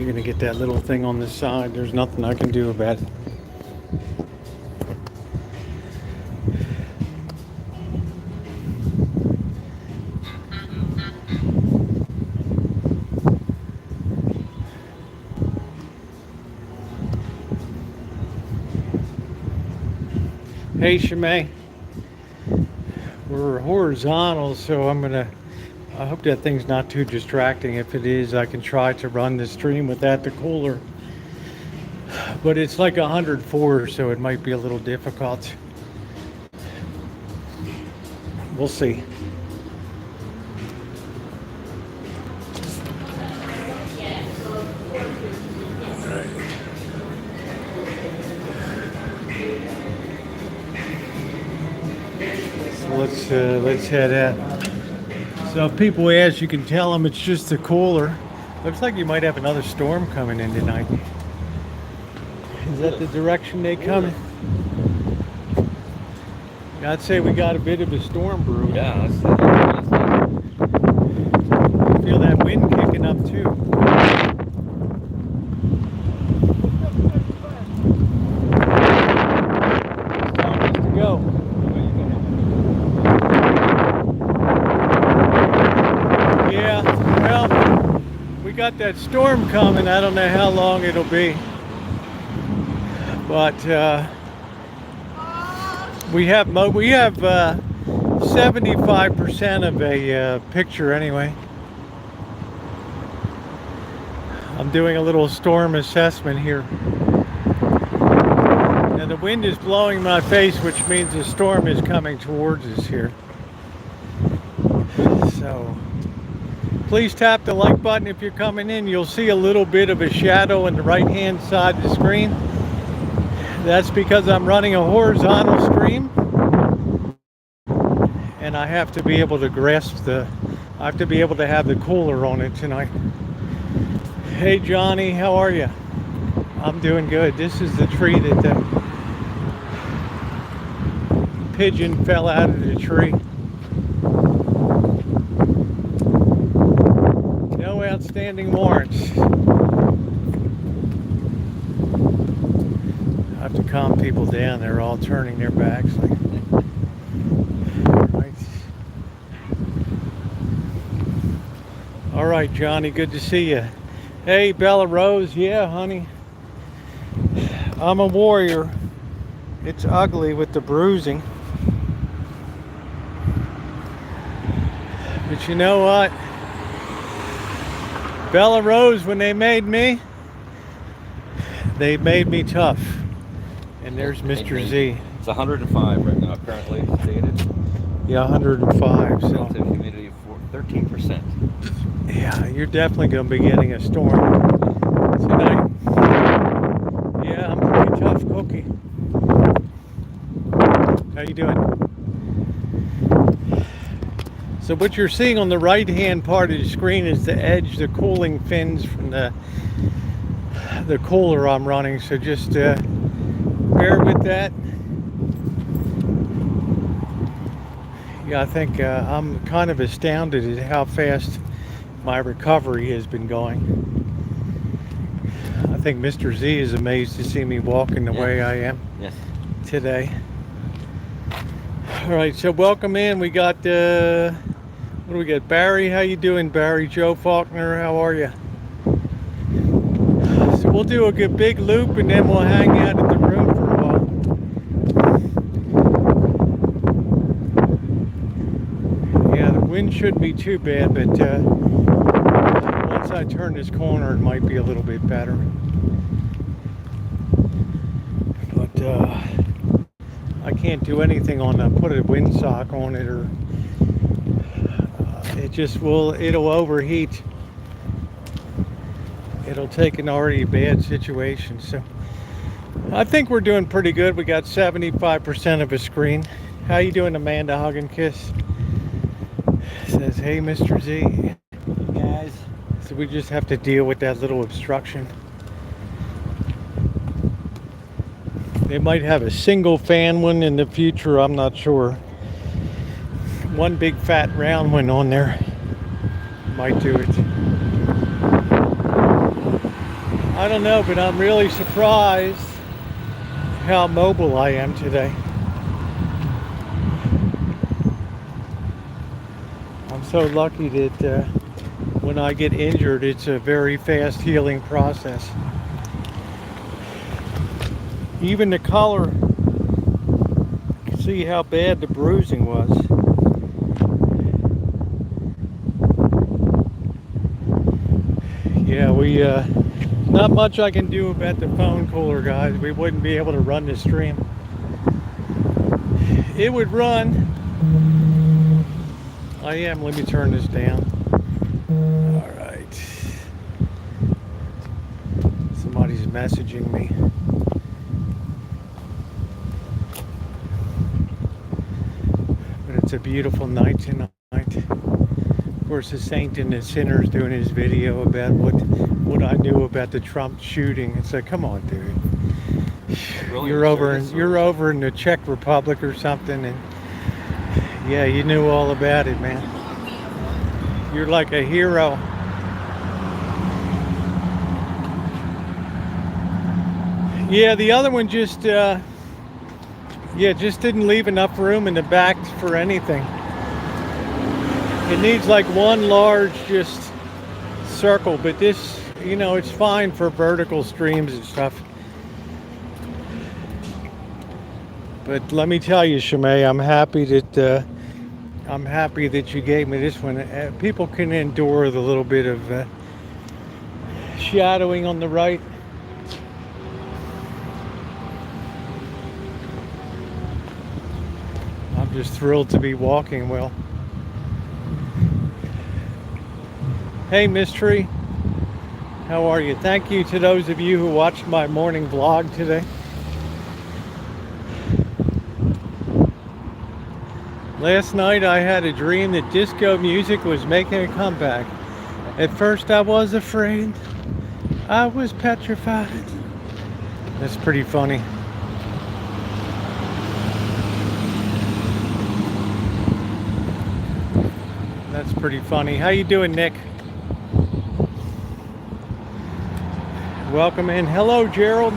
gonna get that little thing on the side. There's nothing I can do about it. Hey Shimei, we're horizontal, so I hope that thing's not too distracting. If it is, I can try to run the stream without the cooler. But it's like 104, so it might be a little difficult. We'll see. Let's head out. So if people ask, you can tell them it's just a cooler. Looks like you might have another storm coming in tonight. Is that the direction they coming? I'd say we got a bit of a storm brewing. Yeah, I feel that wind kicking up too. It's time to go. Got that storm coming. I don't know how long it'll be, but we have 75% of a picture anyway. I'm doing a little storm assessment here. Now the wind is blowing in my face, which means the storm is coming towards us here. So please tap the like button if you're coming in. You'll see a little bit of a shadow on the right hand side of the screen. That's because I'm running a horizontal stream and I have to be able to I have to be able to have the cooler on it tonight. Hey Johnny, how are you? I'm doing good. This is the tree that the pigeon fell out of the tree. Outstanding warrants. I have to calm people down. They're all turning their backs. Right. All right, Johnny. Good to see you. Hey, Bella Rose. Yeah, honey. I'm a warrior. It's ugly with the bruising. But you know what? Bella Rose, when they made me tough. And there's Mr. Z. It's 105 right now, currently stated. Yeah, 105. So relative humidity of 13%. Yeah, you're definitely going to be getting a storm tonight. Yeah, I'm a pretty tough cookie. How you doing? So what you're seeing on the right-hand part of the screen is the edge, the cooling fins from the cooler I'm running. So just bear with that. Yeah, I think I'm kind of astounded at how fast my recovery has been going. I think Mr. Z is amazed to see me walking the way I am today. All right, so welcome in. We got what do we got? Barry, how you doing, Barry? Joe Faulkner, how are you? So we'll do a good big loop and then we'll hang out at the room for a while. Yeah, the wind shouldn't be too bad, but once I turn this corner, it might be a little bit better. But I can't do anything on put a windsock on it, or it'll overheat. It'll take an already bad situation. So I think we're doing pretty good. We got 75% of a screen. How you doing, Amanda? Hug and kiss. Says, hey, Mr. Z. Hey, guys. So we just have to deal with that little obstruction. They might have a single fan one in the future, I'm not sure. One big fat round one on there might do it. I don't know, but I'm really surprised how mobile I am today. I'm so lucky that when I get injured, it's a very fast healing process. Even the color, you can see how bad the bruising was. Yeah, not much I can do about the phone cooler, guys. We wouldn't be able to run the stream. It would run. Let me turn this down. All right. Somebody's messaging me. But it's a beautiful night tonight. Of course, the saint and the sinner's doing his video about what I knew about the Trump shooting. It's like, come on, dude. Really? You're over in the Czech Republic or something, and yeah, you knew all about it, man. You're like a hero. Yeah, the other one just didn't leave enough room in the back for anything. It needs like one large just circle, but this, it's fine for vertical streams and stuff. But let me tell you, Shimei, I'm happy that you gave me this one. People can endure the little bit of shadowing on the right. I'm just thrilled to be walking well. Hey, Mystery, how are you? Thank you to those of you who watched my morning vlog today. Last night I had a dream that disco music was making a comeback. At first I was afraid. I was petrified. That's pretty funny. That's pretty funny. How you doing, Nick? Welcome in. Hello, Gerald.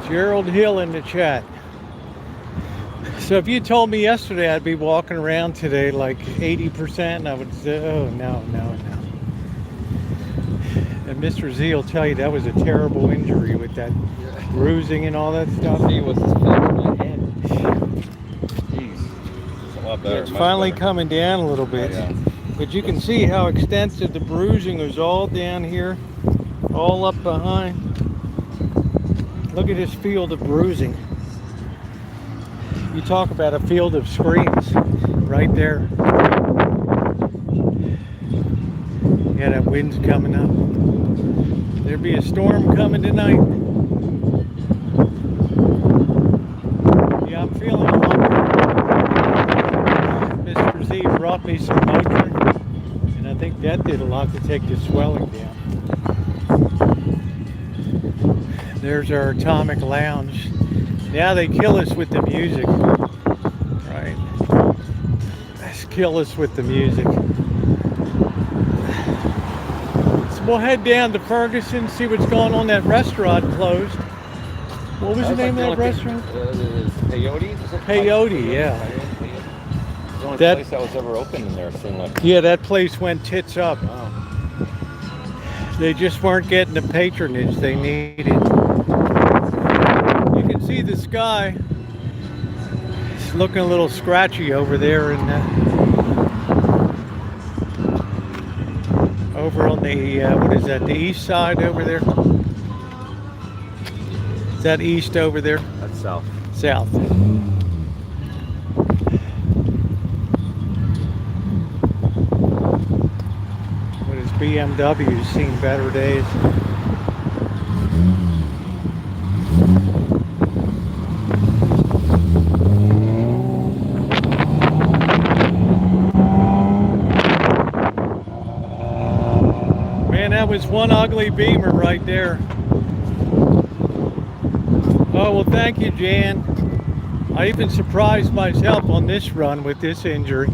Gerald Hill in the chat. So if you told me yesterday I'd be walking around today like 80%, I would say, oh, no. And Mr. Z will tell you that was a terrible injury with that bruising and all that stuff. See what's his face in my head. Jeez. It's a lot better. It's finally coming down a little bit. Yeah. But you can see how extensive the bruising was all down here, all up behind. Look at this field of bruising. You talk about a field of screams right there. Yeah, that wind's coming up. There'll be a storm coming tonight. Yeah, I'm feeling a lot better. Mr. Z brought me some Motrin, and I think that did a lot to take the swelling down. There's our Atomic Lounge. Now they kill us with the music, right? Just kill us with the music. So we'll head down to Ferguson, see what's going on. That restaurant closed. What was the name of that restaurant? Peyote? Peyote, yeah. The only place that was ever open in there, it seemed like. Yeah, that place went tits up. Wow. They just weren't getting the patronage they needed. You can see the sky. It's looking a little scratchy over there, and over on the what is that? The east side over there. Is that east over there? That's south. South. But his BMW's seen better days. Man, that was one ugly Beamer right there. Oh, well, thank you, Jan. I even surprised myself on this run with this injury.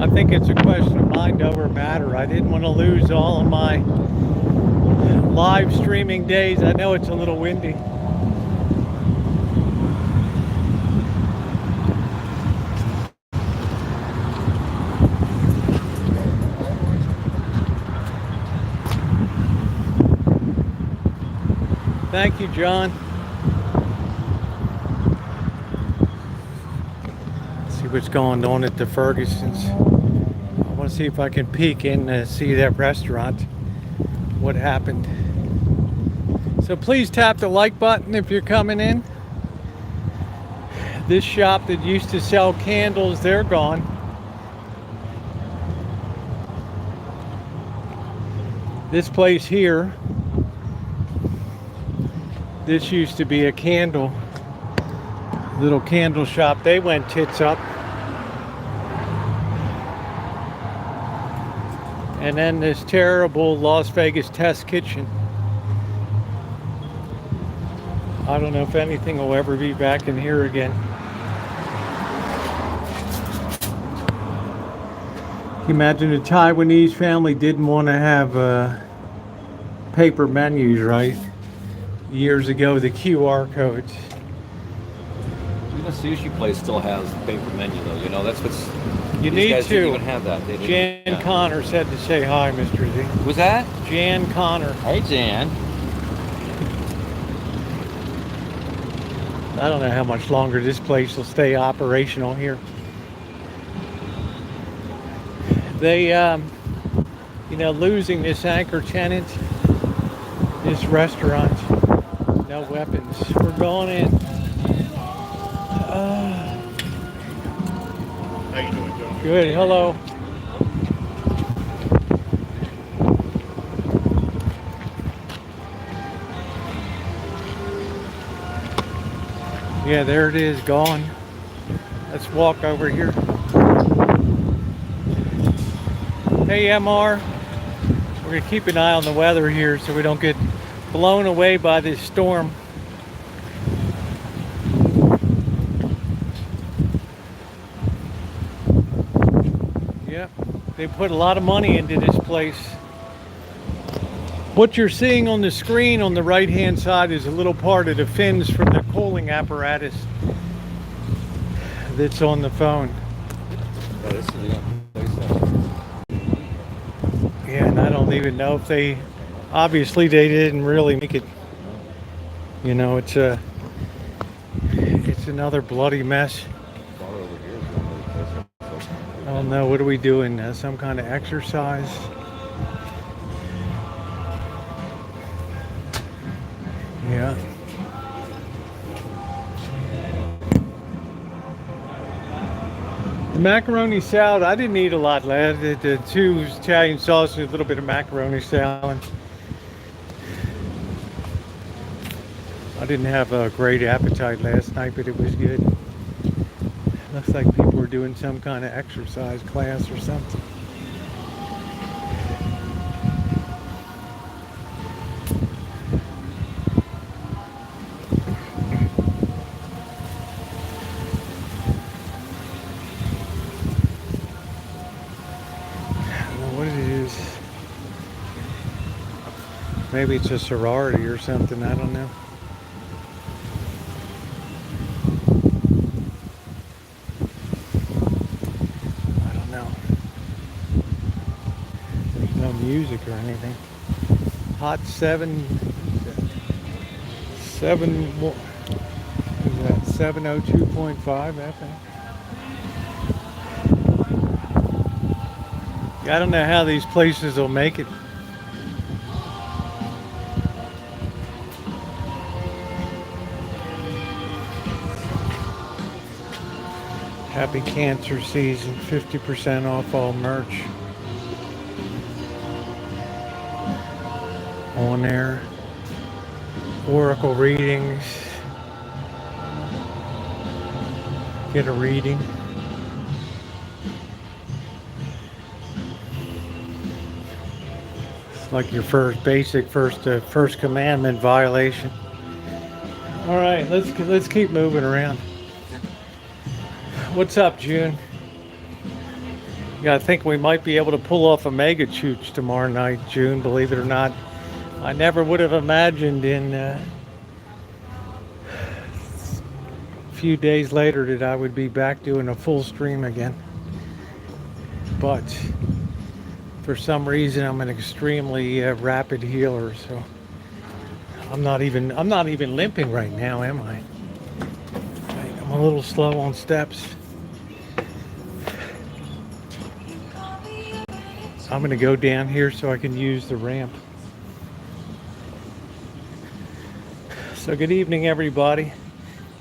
I think it's a question of mind over matter. I didn't want to lose all of my live streaming days. I know it's a little windy. Thank you, John. Let's see what's going on at the Fergusons. I want to see if I can peek in to see that restaurant. What happened. So please tap the like button if you're coming in. This shop that used to sell candles, they're gone. This place here, this used to be a little candle shop. They went tits up. And then this terrible Las Vegas test kitchen. I don't know if anything will ever be back in here again. Can you imagine a Taiwanese family didn't want to have paper menus, right? Years ago, the QR codes. Even the sushi place still has paper menu, though. You know, that's what's. You these need guys to. didn't even have that. They didn't, Jan Connor said to say hi, Mr. Z. Who's that? Jan Connor. Hey, Jan. I don't know how much longer this place will stay operational here. They, you know, losing this anchor tenant, this restaurant, no weapons. We're going in. How you doing, John? Good, hello. Yeah, there it is, gone. Let's walk over here. Hey, MR. We're gonna keep an eye on the weather here so we don't get blown away by this storm. Yep, they put a lot of money into this place. What you're seeing on the screen on the right hand side is a little part of the fins from the cooling apparatus that's on the phone. Oh, this is the place. Yeah, and I don't even know if they, obviously they didn't really make it. You know, it's another bloody mess. I don't know, what are we doing? Some kind of exercise? Yeah. The macaroni salad, I didn't eat a lot last. The 2 Italian sausages, a little bit of macaroni salad. I didn't have a great appetite last night, but it was good. Looks like people were doing some kind of exercise class or something. Maybe it's a sorority or something, I don't know. I don't know. There's no music or anything. Hot 702.5 FM. I don't know how these places will make it. Happy cancer season, 50% off all merch. On there. Oracle readings. Get a reading. It's like your first commandment violation. All right, let's keep moving around. What's up, June? Yeah, I think we might be able to pull off a mega chooch tomorrow night, June, believe it or not. I never would have imagined in a few days later that I would be back doing a full stream again. But for some reason, I'm an extremely rapid healer, so I'm not even limping right now, am I? I'm a little slow on steps. I'm going to go down here so I can use the ramp. So good evening, everybody.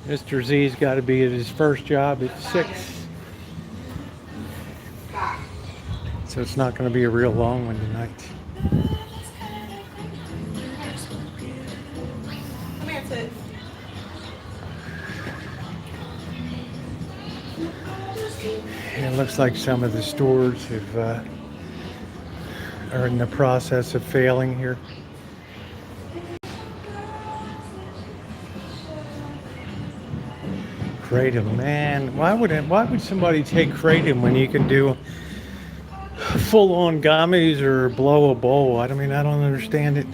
Mr. Z's got to be at his first job at 6. So it's not going to be a real long one tonight. Come here, Sid. It looks like some of the stores have are in the process of failing here. Kratom, man, why would somebody take Kratom when you can do full-on gummies or blow a bowl? I don't understand it.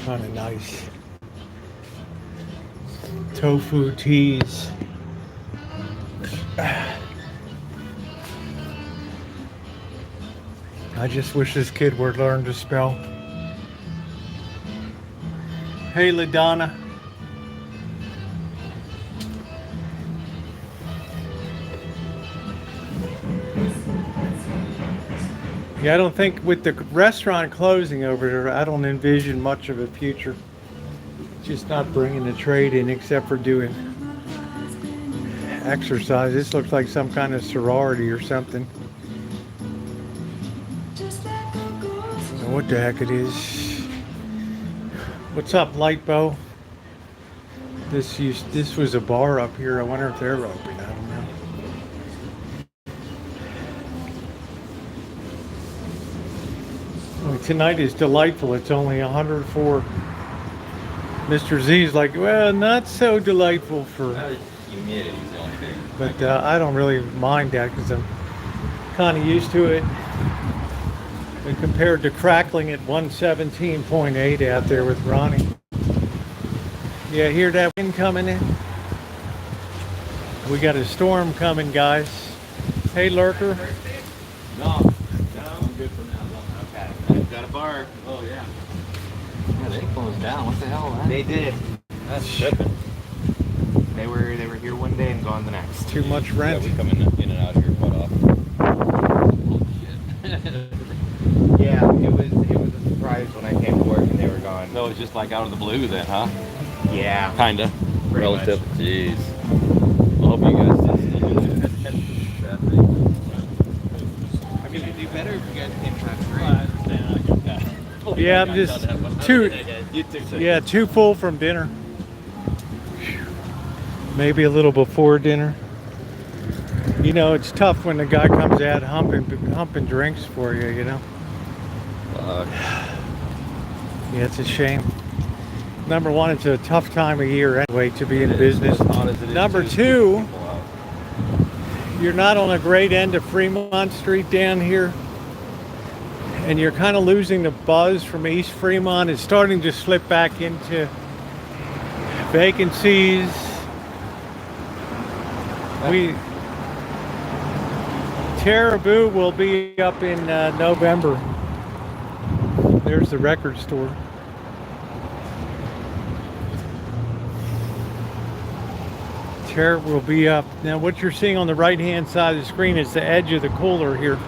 Kind of nice. Tofu teas. I just wish this kid would learn to spell. Hey, LaDonna. Yeah, I don't think with the restaurant closing over there, I don't envision much of a future. Just not bringing the trade in except for doing exercise. This looks like some kind of sorority or something. I don't know what the heck it is. What's up, Lightbow? This was a bar up here. I wonder if they're open. I don't know. Well, tonight is delightful. It's only 104. Mr. Z's like, well, not so delightful for. Humidity's the only thing. But I don't really mind that because I'm kind of used to it. And compared to crackling at 117.8 out there with Ronnie. Yeah, hear that wind coming in? We got a storm coming, guys. Hey, Lurker. No, I'm good for now. Okay. Got a bar. Oh, yeah. Yeah, they closed down. What the hell, man? They did. That's shipping. They were here one day and gone the next. Too much rent. Yeah, we come in and out of here quite often. Oh, shit. Yeah, it was a surprise when I came to work and they were gone. So it's just like out of the blue then, huh? Yeah. Kinda. Pretty Relative. much. Jeez. I hope you guys did. I mean, it'd be better if you guys came time free. I understand. Yeah, I'm just too full from dinner. Maybe a little before dinner. You know, it's tough when the guy comes out humping drinks for you, you know. Yeah, it's a shame. Number one, it's a tough time of year anyway to be in business. Number two, you're not on a great end of Fremont Street down here. And you're kind of losing the buzz from East Fremont. It's starting to slip back into vacancies. Caribou will be up in November. There's the record store. Caribou will be up. Now what you're seeing on the right hand side of the screen is the edge of the cooler here.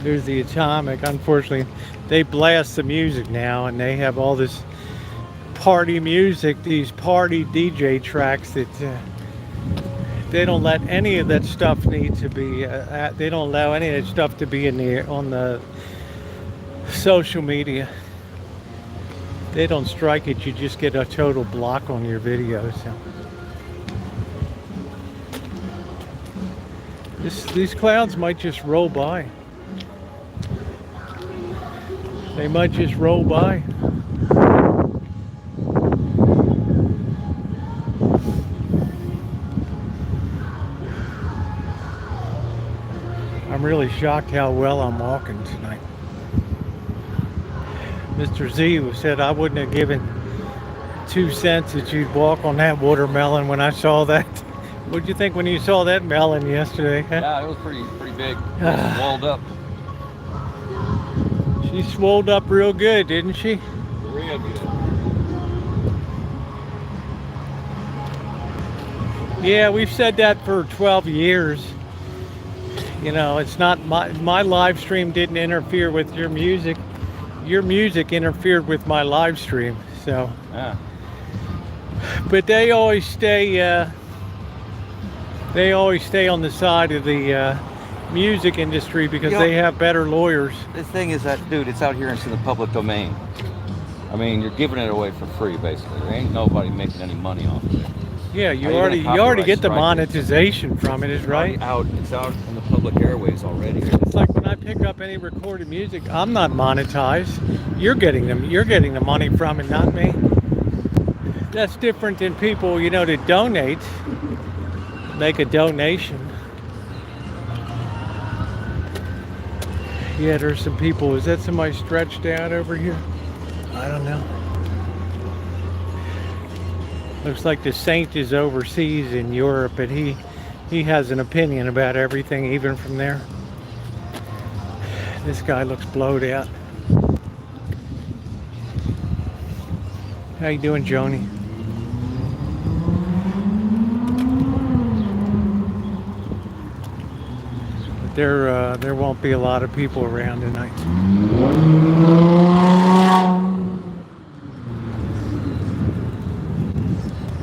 There's the Atomic. Unfortunately, they blast the music now, and they have all this party music, these party DJ tracks that they don't let any of that stuff need to be. They don't allow any of that stuff to be on the social media. they don't strike it, you just get a total block on your video. So these clouds might just roll by. They might just roll by. I'm really shocked how well I'm walking tonight. Mr. Z said I wouldn't have given 2 cents that you'd walk on that watermelon when I saw that. What'd you think when you saw that melon yesterday? Huh? Yeah, it was pretty big. Swelled up. She swolled up real good, didn't she? Real good. Yeah, we've said that for 12 years. You know, it's not my live stream didn't interfere with your music. Your music interfered with my live stream. So, Yeah. but they always stay on the side of the music industry because Yep. they have better lawyers. The thing is that, dude, it's out here into the public domain. I mean, you're giving it away for free, basically. There ain't nobody making any money off of it. Yeah, How you you gonna already copyright get the strike it? monetization from it, is right? It's out in the public airways already. It's like when I pick up any recorded music, I'm not monetized. You're getting the money from it, not me. That's different than people, you know, that donate, make a donation. Yeah, there's some people. Is that somebody stretched out over here? I don't know. Looks like the saint is overseas in Europe, and he has an opinion about everything, even from there. This guy looks blowed out. How you doing, Joni? There won't be a lot of people around tonight.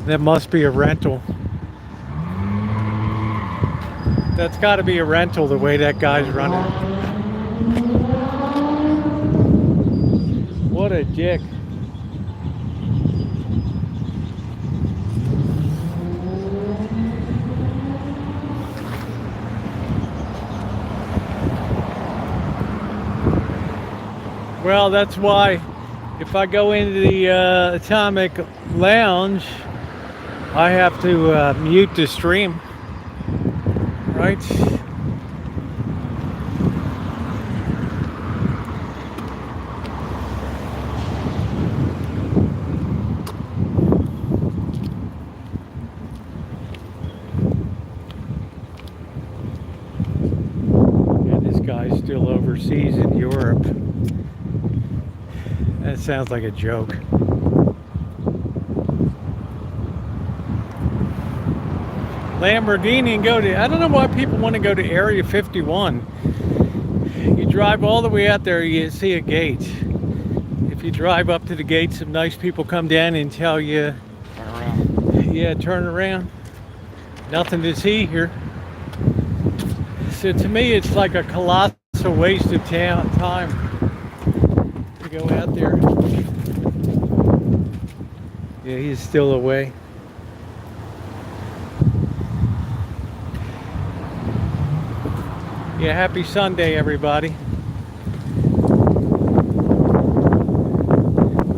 That must be a rental. That's got to be a rental the way that guy's running. What a dick. Well, that's why if I go into the Atomic Lounge, I have to mute the stream, right? Yeah, this guy's still overseas in Europe. That sounds like a joke. Lamborghini and go to, I don't know why people want to go to Area 51. You drive all the way out there, you see a gate. If you drive up to the gate, some nice people come down and tell you, Turn around. yeah, turn around. Nothing to see here. So to me, it's like a colossal waste of time to go out there. Yeah, he's still away. Yeah, happy Sunday, everybody.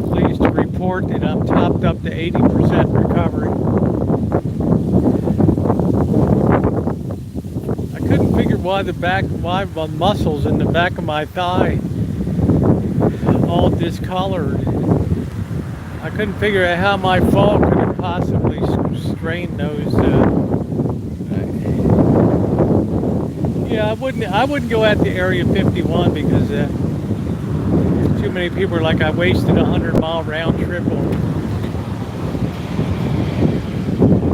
Pleased to report that I'm topped up to 80% recovery. I couldn't figure why my muscles in the back of my thigh all discolored. I couldn't figure out how my fall could have possibly strained those. Yeah, I wouldn't go out to Area 51 because too many people are like I wasted a 100-mile round trip on.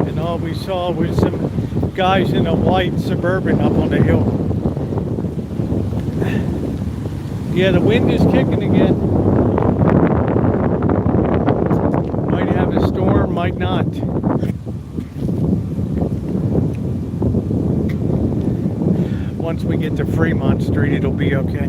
And all we saw was some guys in a white Suburban up on the hill. Yeah, the wind is kicking again. Might have a storm, might not. Once we get to Fremont Street, it'll be okay.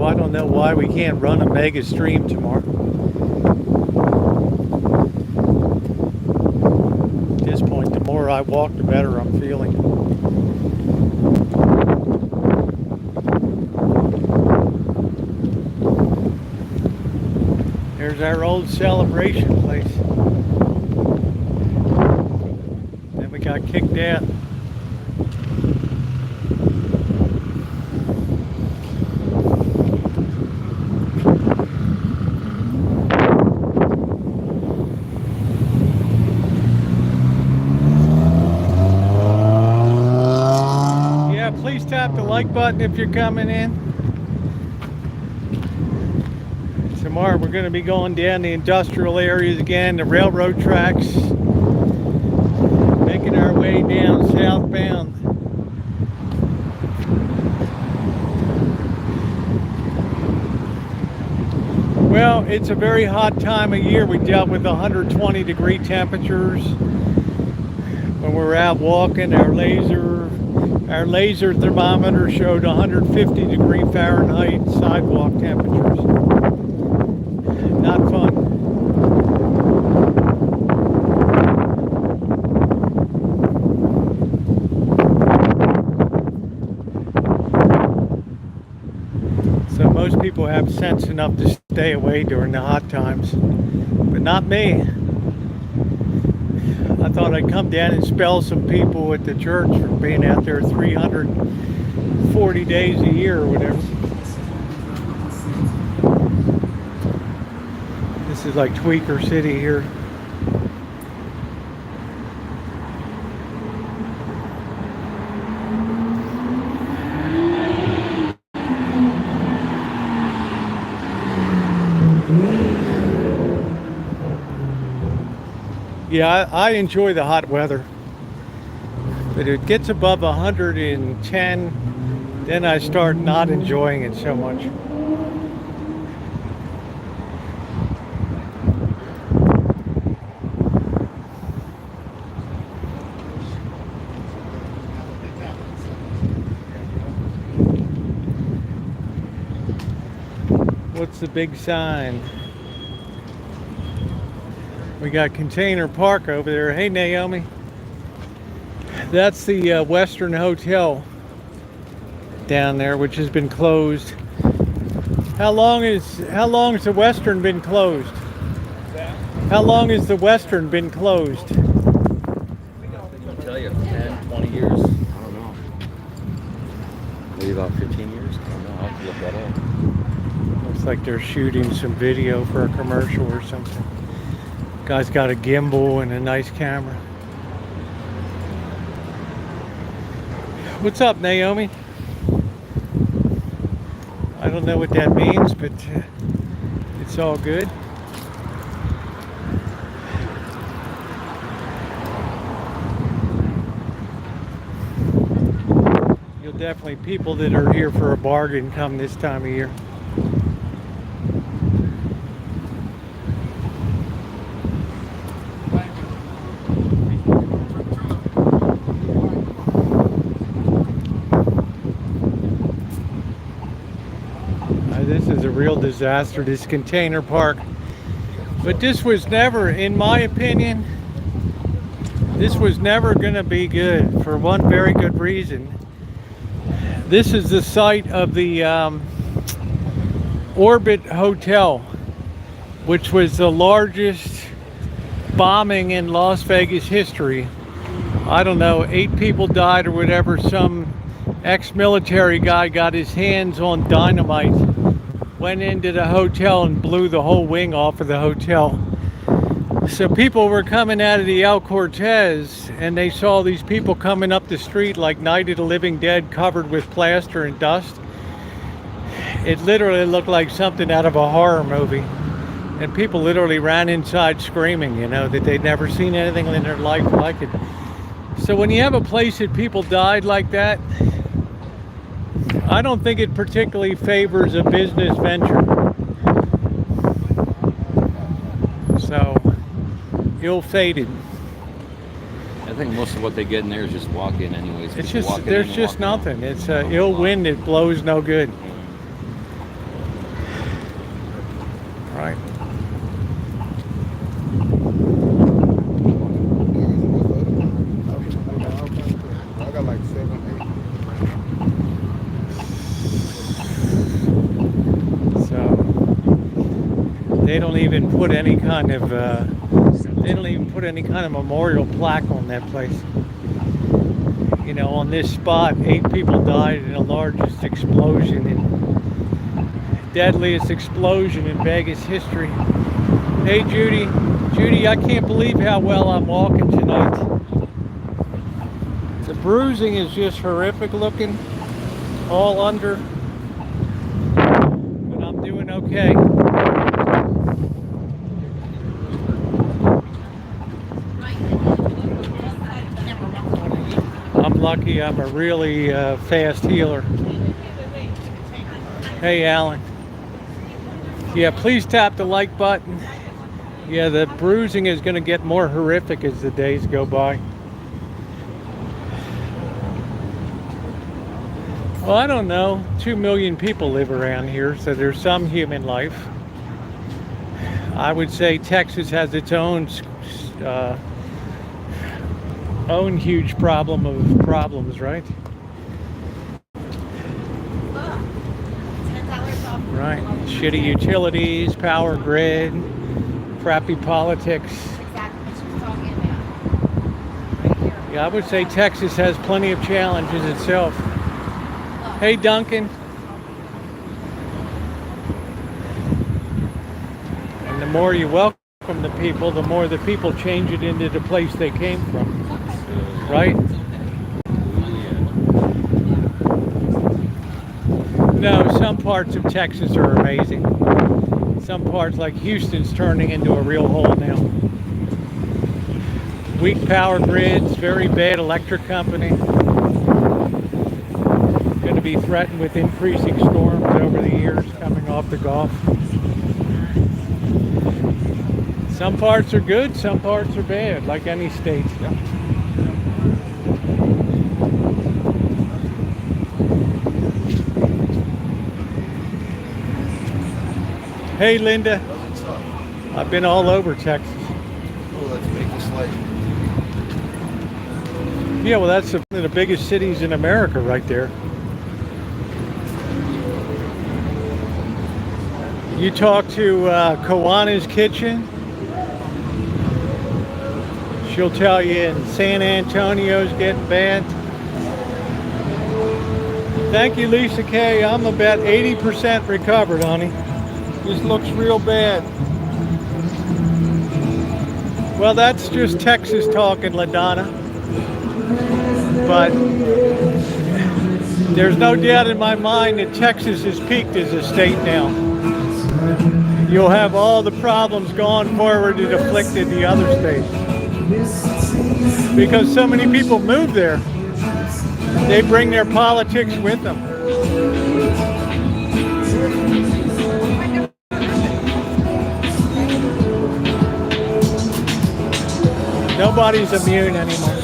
I don't know why we can't run a mega stream tomorrow. At this point, the more I walk, the better I'm feeling. There's our old celebration place. Then we got kicked out. Yeah, please tap the like button if you're coming in. Tomorrow we're going to be going down the industrial areas again, the railroad tracks, making our way down southbound. Well, it's a very hot time of year. We dealt with 120-degree temperatures when we were out walking. Our laser thermometer showed 150-degree Fahrenheit sidewalk temperatures. Not fun. So most people have sense enough to stay away during the hot times, but not me. I thought I'd come down and spell some people at the church for being out there 340 days a year or whatever. This is like Tweaker City here. Yeah, I enjoy the hot weather, but it gets above 110, then I start not enjoying it so much. What's the big sign? We got Container Park over there. Hey, Naomi. That's the Western Hotel down there, which has been closed. How long has the Western been closed? How long has the Western been closed? I'll tell you, 10, 20 years. I don't know. Maybe about 15 years. I don't know. I'll have to look that up. Looks like they're shooting some video for a commercial or something. Guy's got a gimbal and a nice camera. What's up, Naomi? I don't know what that means, but it's all good. You'll definitely, people that are here for a bargain come this time of year. This is a real disaster, this container park. But this was never, in my opinion, this was never going to be good for one very good reason. This is the site of the Orbit Hotel, which was the largest bombing in Las Vegas history. I don't know, 8 people died or whatever. Some ex-military guy got his hands on dynamite, went into the hotel and blew the whole wing off of the hotel. So people were coming out of the El Cortez and they saw these people coming up the street like Night of the Living Dead, covered with plaster and dust. It literally looked like something out of a horror movie. And people literally ran inside screaming, you know, that they'd never seen anything in their life like it. So when you have a place that people died like that, I don't think it particularly favors a business venture. So, ill-fated. I think most of what they get in there is just walk in anyways. It's People just, walking there's in and just walking out. nothing. It's ill wind that blows no good. They don't even put any kind of memorial plaque on that place. You know, on this spot, 8 people died in the largest explosion deadliest explosion in Vegas history. Hey Judy, I can't believe how well I'm walking tonight. The bruising is just horrific looking, all under, but I'm doing okay. I'm lucky I'm a really fast healer. Hey Alan. Yeah, please tap the like button. Yeah, the bruising is going to get more horrific as the days go by. Well, I don't know. 2 million people live around here, so there's some human life. I would say Texas has its own huge problem of problems, right? Right. Shitty utilities, power grid, crappy politics. Yeah, I would say Texas has plenty of challenges itself. Hey, Duncan. And the more you welcome the people, the more the people change it into the place they came from. Right? No, some parts of Texas are amazing. Some parts like Houston's turning into a real hole now. Weak power grids, very bad electric company. Going to be threatened with increasing storms over the years coming off the Gulf. Some parts are good, some parts are bad, like any state. Hey Linda, I've been all over Texas. Oh, let's make this light. Yeah, well that's one of the biggest cities in America right there. You talk to Kawana's Kitchen, she'll tell you in San Antonio's getting bad. Thank you, Lisa K. I'm about 80% recovered, honey. This looks real bad. Well, that's just Texas talking, LaDonna. But there's no doubt in my mind that Texas has peaked as a state now. You'll have all the problems going forward that afflicted the other states. Because so many people move there. They bring their politics with them. Nobody's immune anymore.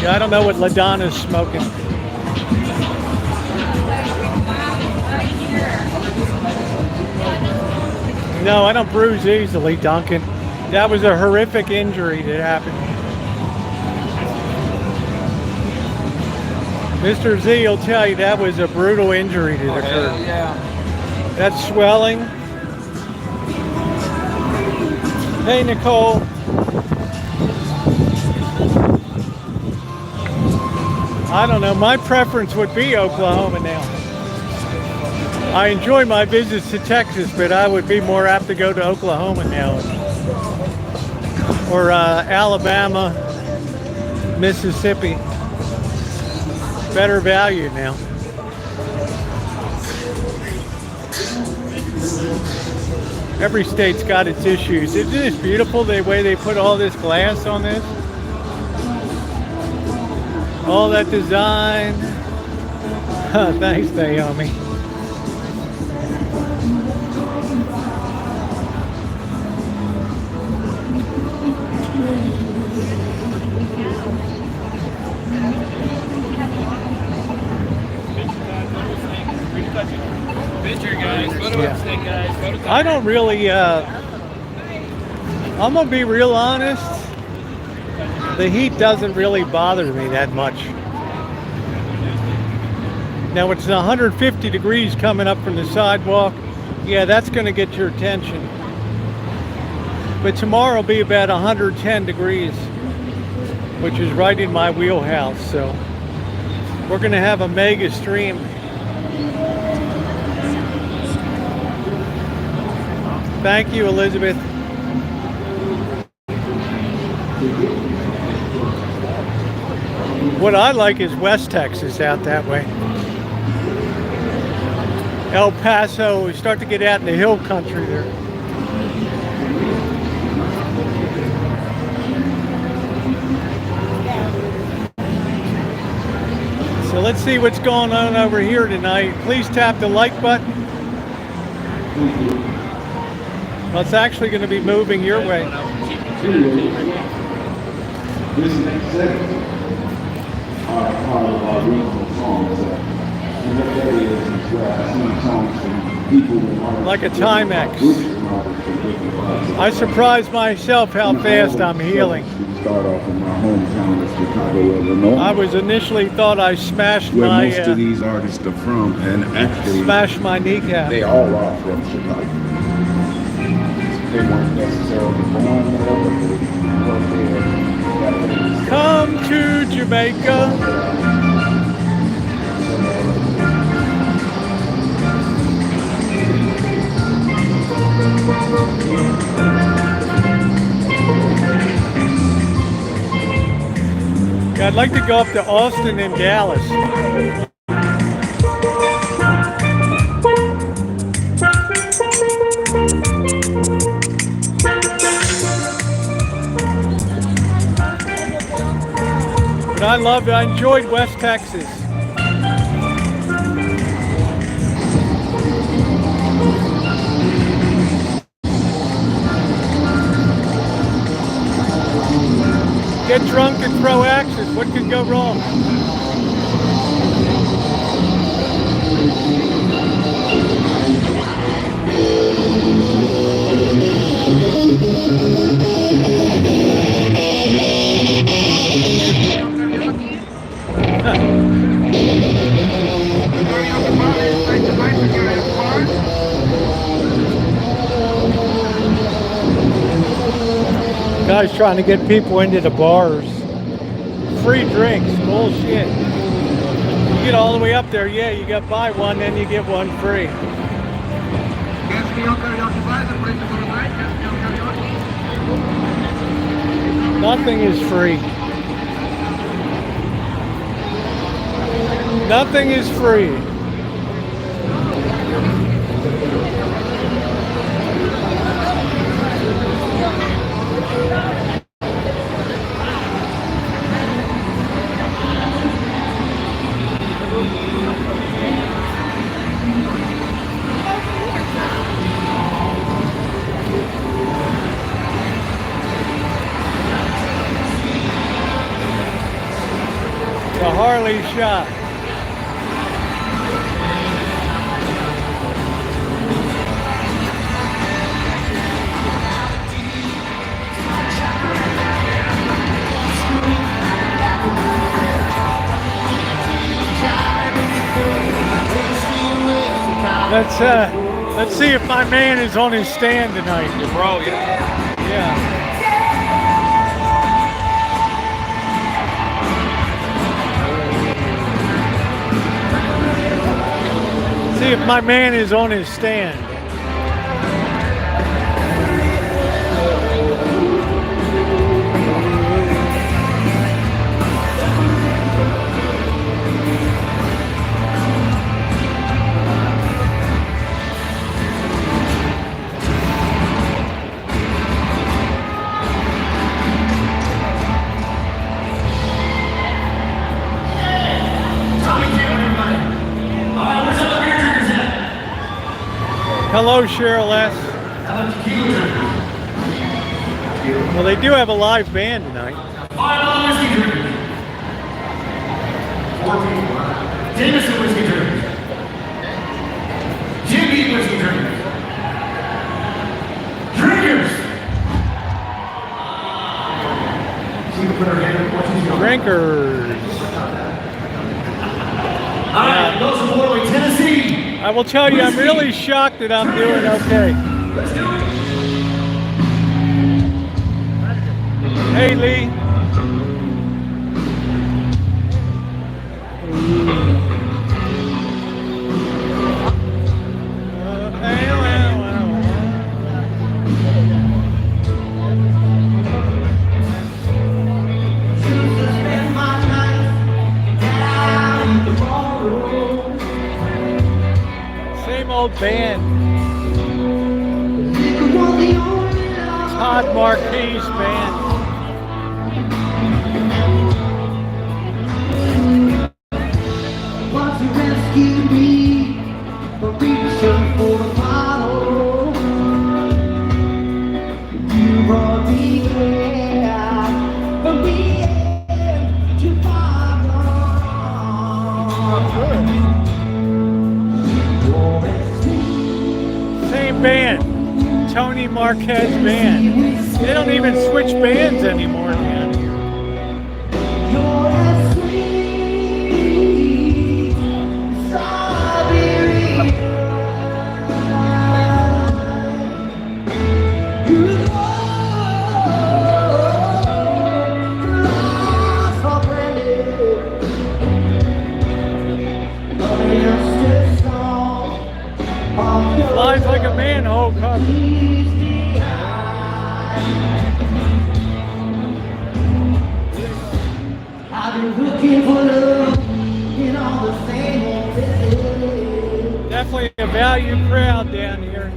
Yeah, I don't know what LaDonna's smoking. No, I don't bruise easily, Duncan. That was a horrific injury that happened. Mr. Z will tell you that was a brutal injury that occurred. Yeah. That's swelling. Hey, Nicole. I don't know. My preference would be Oklahoma now. I enjoy my visits to Texas, but I would be more apt to go to Oklahoma now. Or Alabama, Mississippi. Better value now. Every state's got its issues. Isn't it beautiful the way they put all this glass on this? All that design. Thanks, Naomi. Yeah. I don't really, I'm gonna be real honest. The heat doesn't really bother me that much. Now it's 150 degrees coming up from the sidewalk. Yeah, that's going to get your attention. But tomorrow will be about 110 degrees, which is right in my wheelhouse. So we're going to have a mega stream. Thank you, Elizabeth. What I like is West Texas out that way. El Paso, we start to get out in the hill country there. So let's see what's going on over here tonight. Please tap the like button. Well, it's actually going to be moving your way. This next segment are part of our regional songs. In the areas where I sing songs from people who are like a Timex. I surprise myself how fast I'm healing. Start off in my hometown of Chicago, Illinois. I was initially thought I smashed where my most of these artists are from, and actually smashed my kneecap. they all are from Chicago. They weren't necessarily born there, but they were there. Come to Jamaica. Yeah, I'd like to go up to Austin and Dallas. But I enjoyed West Texas. Get drunk and throw axes. What could go wrong? Guys trying to get people into the bars. Free drinks, bullshit. You get all the way up there, yeah, you got buy one, then you get one free. Nothing is free. Nothing is free. The Harley shop. Let's see if my man is on his stand tonight. Bro, yeah. Yeah. See if my man is on his stand. Hello, Cheryl S. Well, they do have a live band tonight. $5 whiskey drink. 4 people. Jameson whiskey drink. Jimmy whiskey drink. Drinkers. She can put her hand speakers. All right, those from Portland, Tennessee. I will tell you, I'm really shocked that I'm doing okay. Let's do it. Hey, Lee. Same old band. Todd Marquis band. Want to rescue me from reaching for the bottle. You brought me here from being too far gone. Same band. Tony Marquez band. They don't even switch bands anymore down here. You're as sweet strawberry. You lost already. Flies like a manhole cover. I've been looking for love in all the same old places. Definitely a value crowd down here.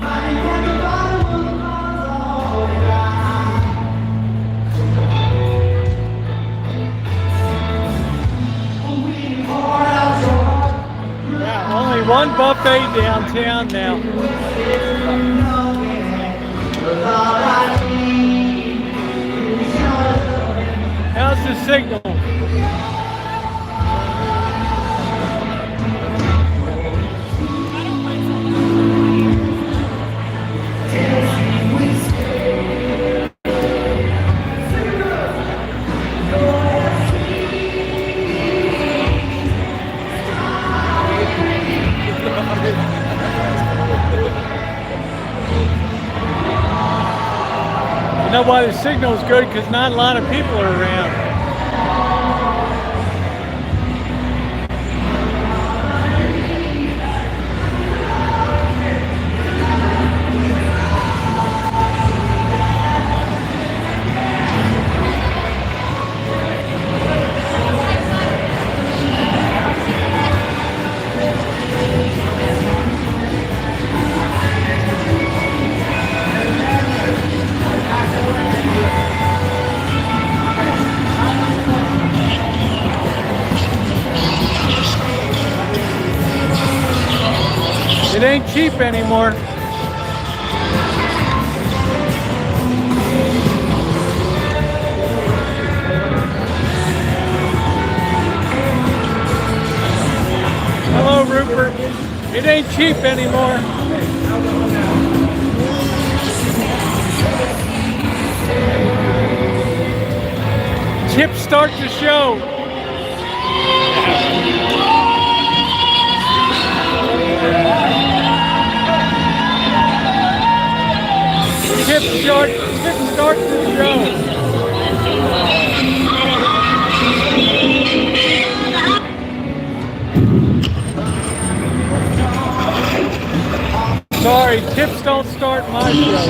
Fighting at the bottom of the all Yeah, only one buffet downtown now. How's the signal? You know why the signal's good? Because not a lot of people are around. It ain't cheap anymore. Hello, Rupert. It ain't cheap anymore. Chip, start the show. Chip, start the show. Sorry, tips don't start my show.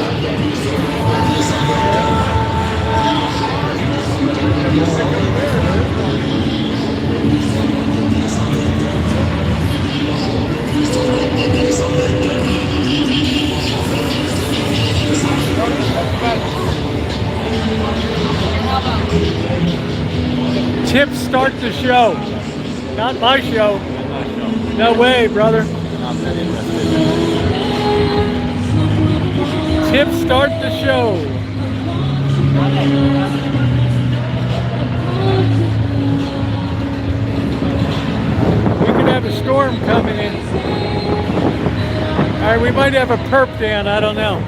Tips start the show. Not my show. No way, brother. Tip, start the show. We could have a storm coming in. All right, we might have a perp down, I don't know.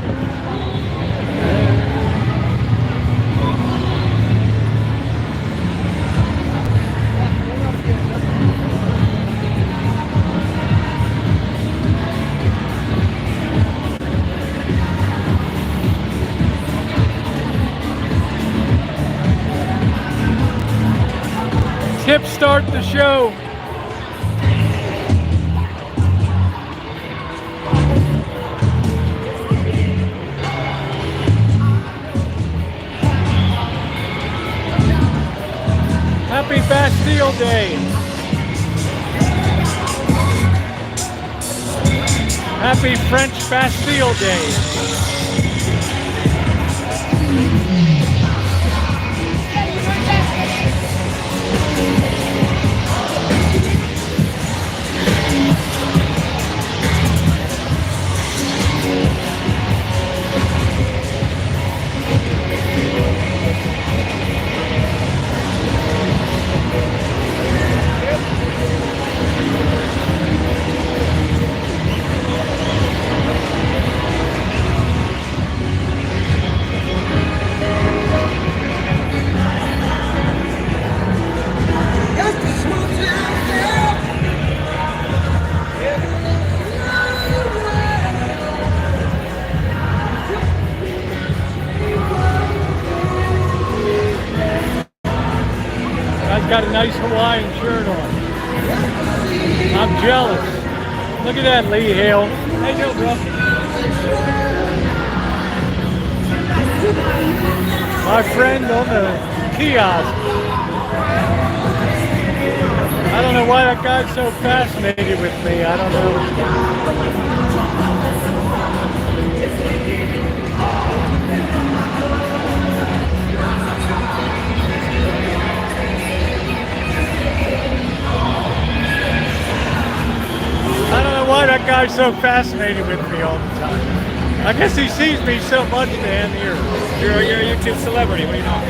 start the show. Happy Bastille Day. Happy French Bastille Day. Guy's got a nice Hawaiian shirt on. I'm jealous. Look at that, Lee Hale. How you doing, bro? My friend on the kiosk. I don't know why that guy's so fascinated with me. I don't know. I don't know why that guy's so fascinated with me all the time. I guess he sees me so much down here. You're a YouTube celebrity. What do you know?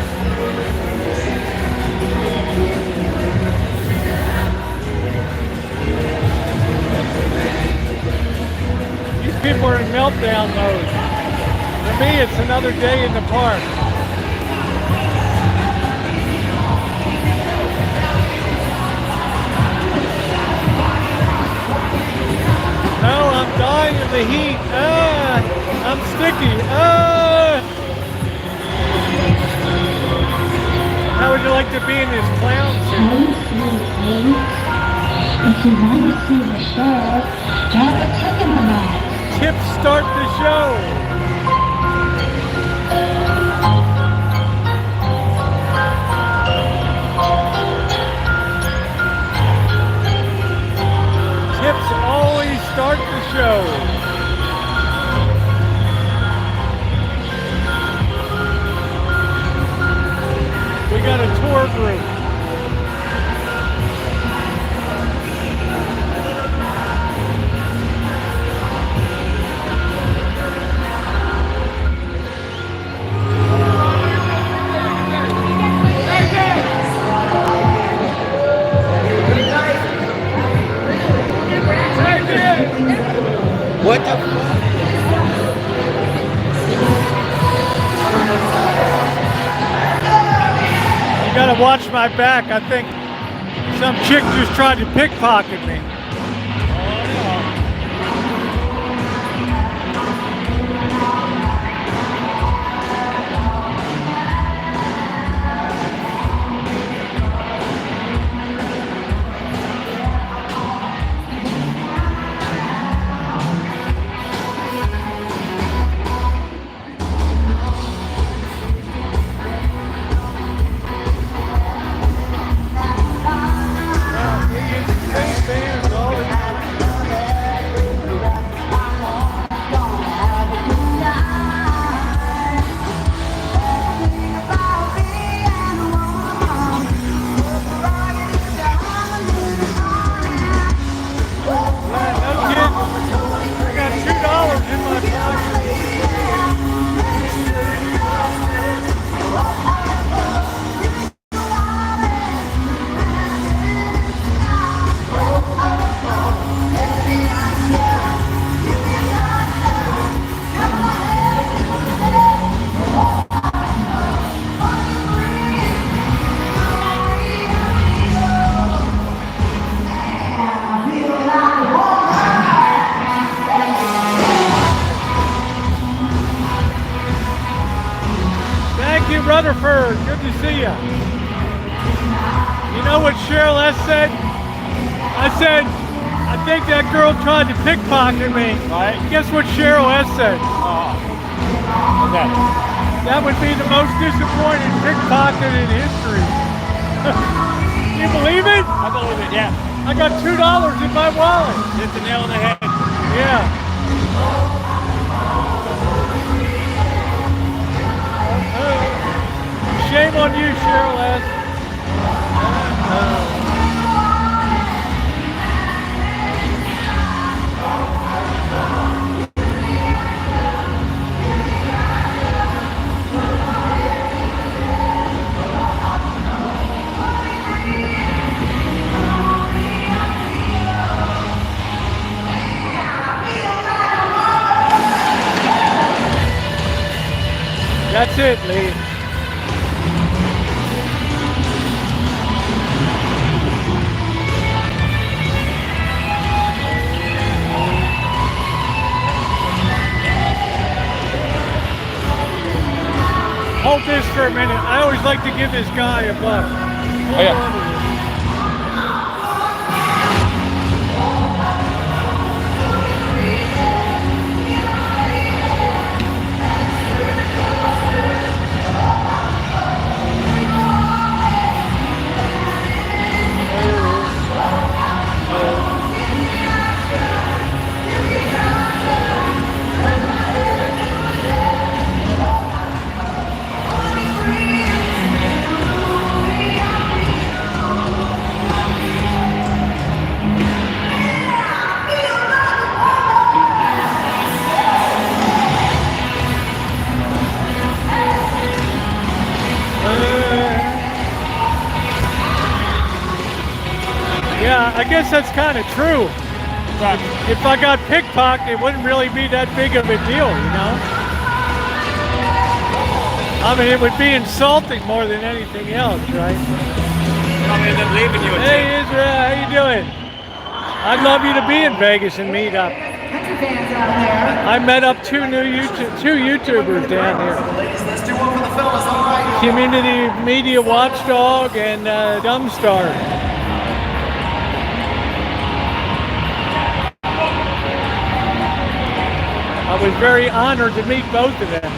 These people are in meltdown mode. For me, it's another day in the park. No, I'm dying of the heat. I'm sticky. How would you like to be in this clown suit? If you want to see the show, drop a tip in the box. Tips start the show. Tips always start the show. We got a tour group. What the fuck? You gotta watch my back. I think some chick just tried to pickpocket me. Band what Cheryl S. said? I said, I think that girl tried to pickpocket me. Right? Guess what Cheryl S. said? Okay. That would be the most disappointing pickpocket in history. You believe it? I believe it, yeah. I got $2 in my wallet. Hit the nail on the head. Yeah. Shame on you, Cheryl S. That's it, Lee. Hold this for a minute. I always like to give this guy a buck. Oh, yeah. Yeah, I guess that's kind of true. Right. If I got pickpocketed, it wouldn't really be that big of a deal, you know? I mean, it would be insulting more than anything else, right? I'm end up leaving you. Hey, Israel, how you doing? I'd love you to be in Vegas and meet up. Country fans out there. I met up two YouTubers down here. Let's do one for the fellas, all right? Community Media Watchdog and Dumbstar. I was very honored to meet both of them.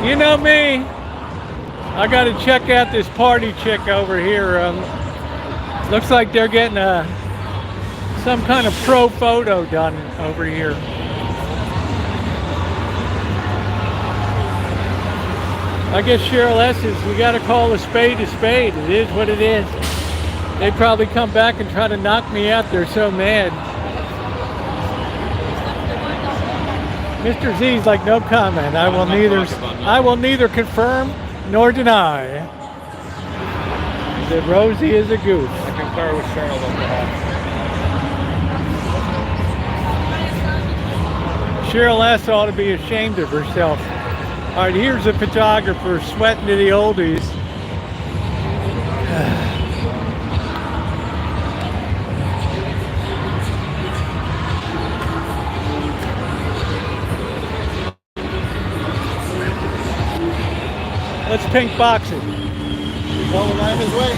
You know me, I got to check out this party chick over here. Looks like they're getting some kind of pro photo done over here. I guess Cheryl S. is, you got to call a spade a spade. It is what it is. They probably come back and try to knock me out. They're so mad. Mr. Z's like, no comment. I will neither confirm nor deny that Rosie is a goof. I concur with Cheryl on that. Cheryl S. ought to be ashamed of herself. All right, here's a photographer sweating to the oldies. Let's pink box it. Well, we're on his way.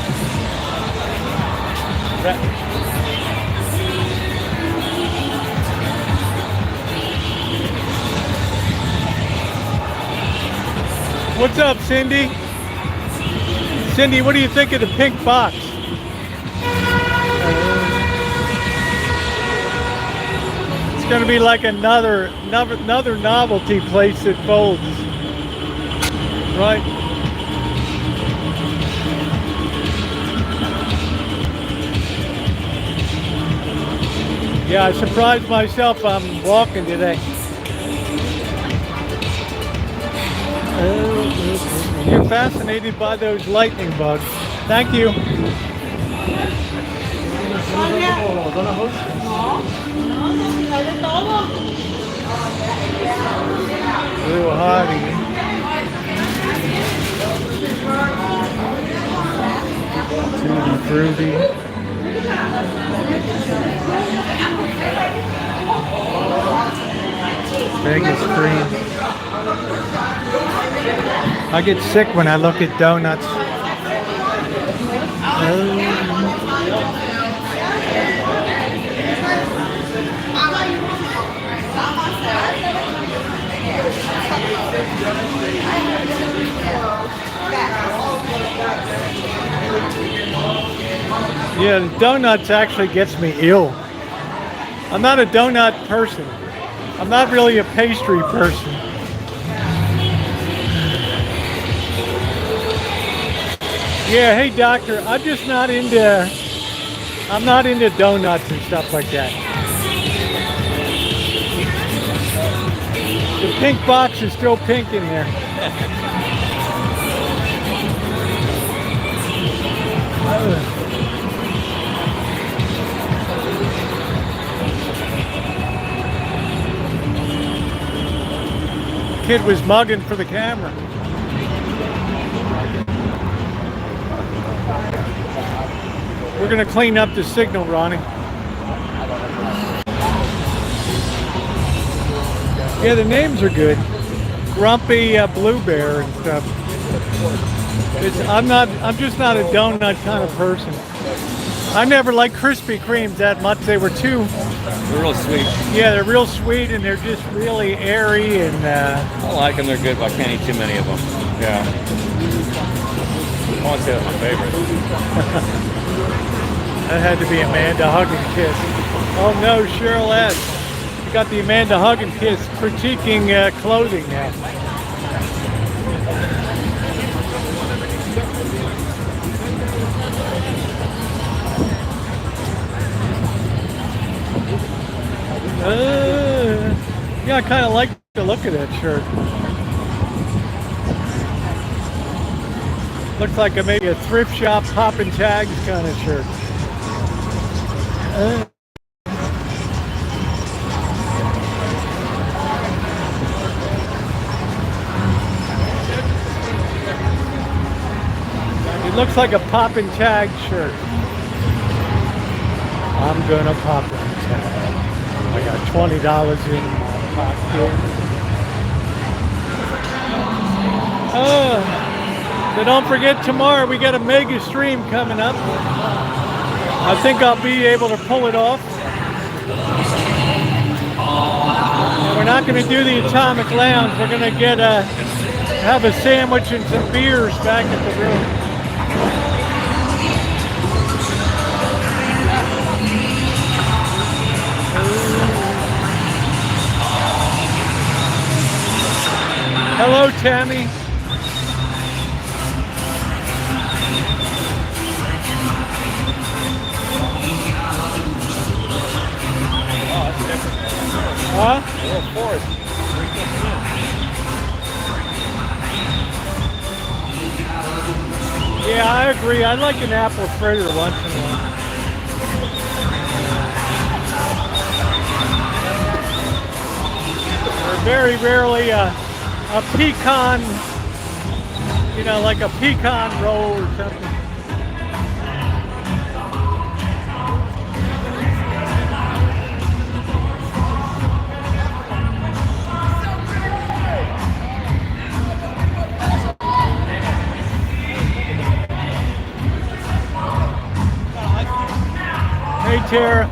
What's up, Cindy? Cindy, what do you think of the pink box? It's going to be like another novelty place that folds, right? Yeah, I surprised myself. I'm walking today. You're fascinated by those lightning bugs. Thank you. Little hottie. Tutti fruity. Vegas cream. I get sick when I look at donuts. Yeah, the donuts actually gets me ill. I'm not a donut person. I'm not really a pastry person. Yeah, hey doctor, I'm just not into donuts and stuff like that. The pink box is still pink in there. Kid was mugging for the camera. We're gonna clean up the signal, Ronnie. Yeah, the names are good. Grumpy Blue Bear and stuff. I'm just not a donut kind of person. I never liked Krispy Kremes that much. They were too. They're real sweet. Yeah, they're real sweet and they're just really airy and. I like them. They're good, but I can't eat too many of them. Yeah. I want to say that's my favorite. That had to be Amanda Hug and Kiss. Oh no, Cheryl S. You got the Amanda Hug and Kiss critiquing clothing now. Yeah, I kind of like the look of that shirt. Looks like maybe a thrift shop poppin' tags kind of shirt. It looks like a poppin' tag shirt. I'm gonna pop that tag. I got $20 in my pocket. So don't forget, tomorrow we got a mega stream coming up. I think I'll be able to pull it off. And we're not going to do the Atomic Lounge. We're going to have a sandwich and some beers back at the room. Hello, Tammy. Huh? Yeah, I agree. I like an apple fritter once in a while. Or very rarely a pecan, like a pecan roll or something. Hey, Tara.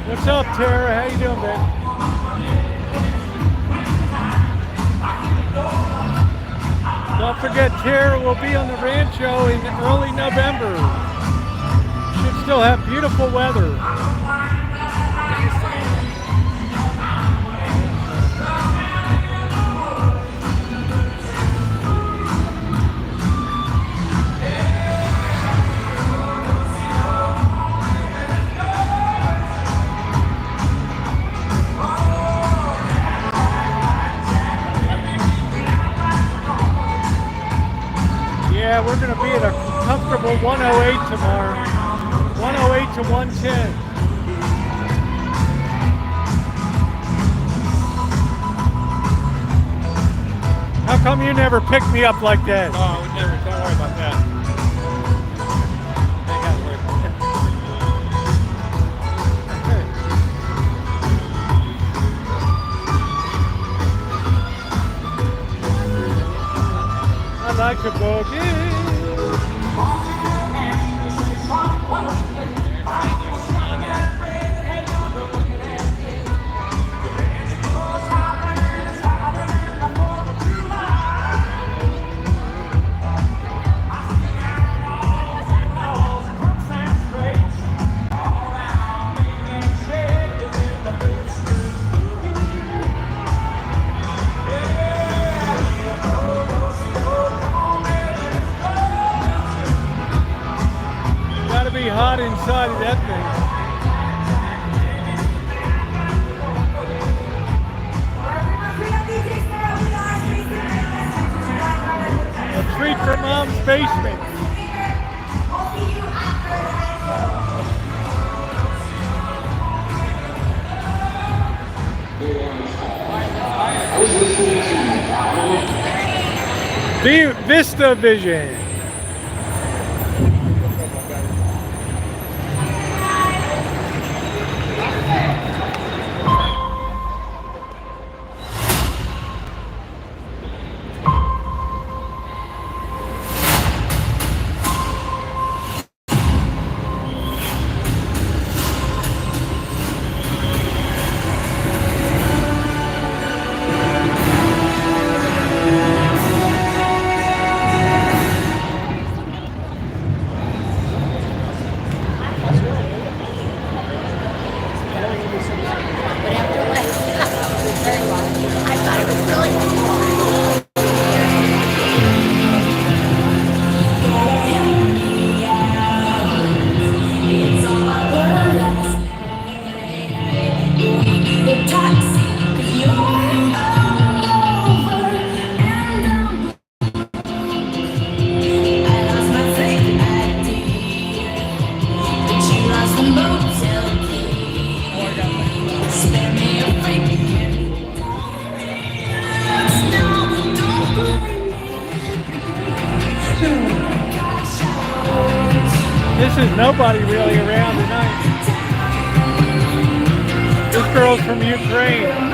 What's up, Tara? How you doing, babe? Don't forget, Tara will be on the Rancho in early November. Should still have beautiful weather. Yeah, we're going to be at a comfortable 108 tomorrow. 108 to 110. How come you never picked me up like that? No, I would never. Don't worry about that. Ain't gotta worry about that. I like the boogie. Gotta be hot inside of that thing. A treat for Mom's basement. Vista Vision. This is nobody really around tonight. This girl's from Ukraine.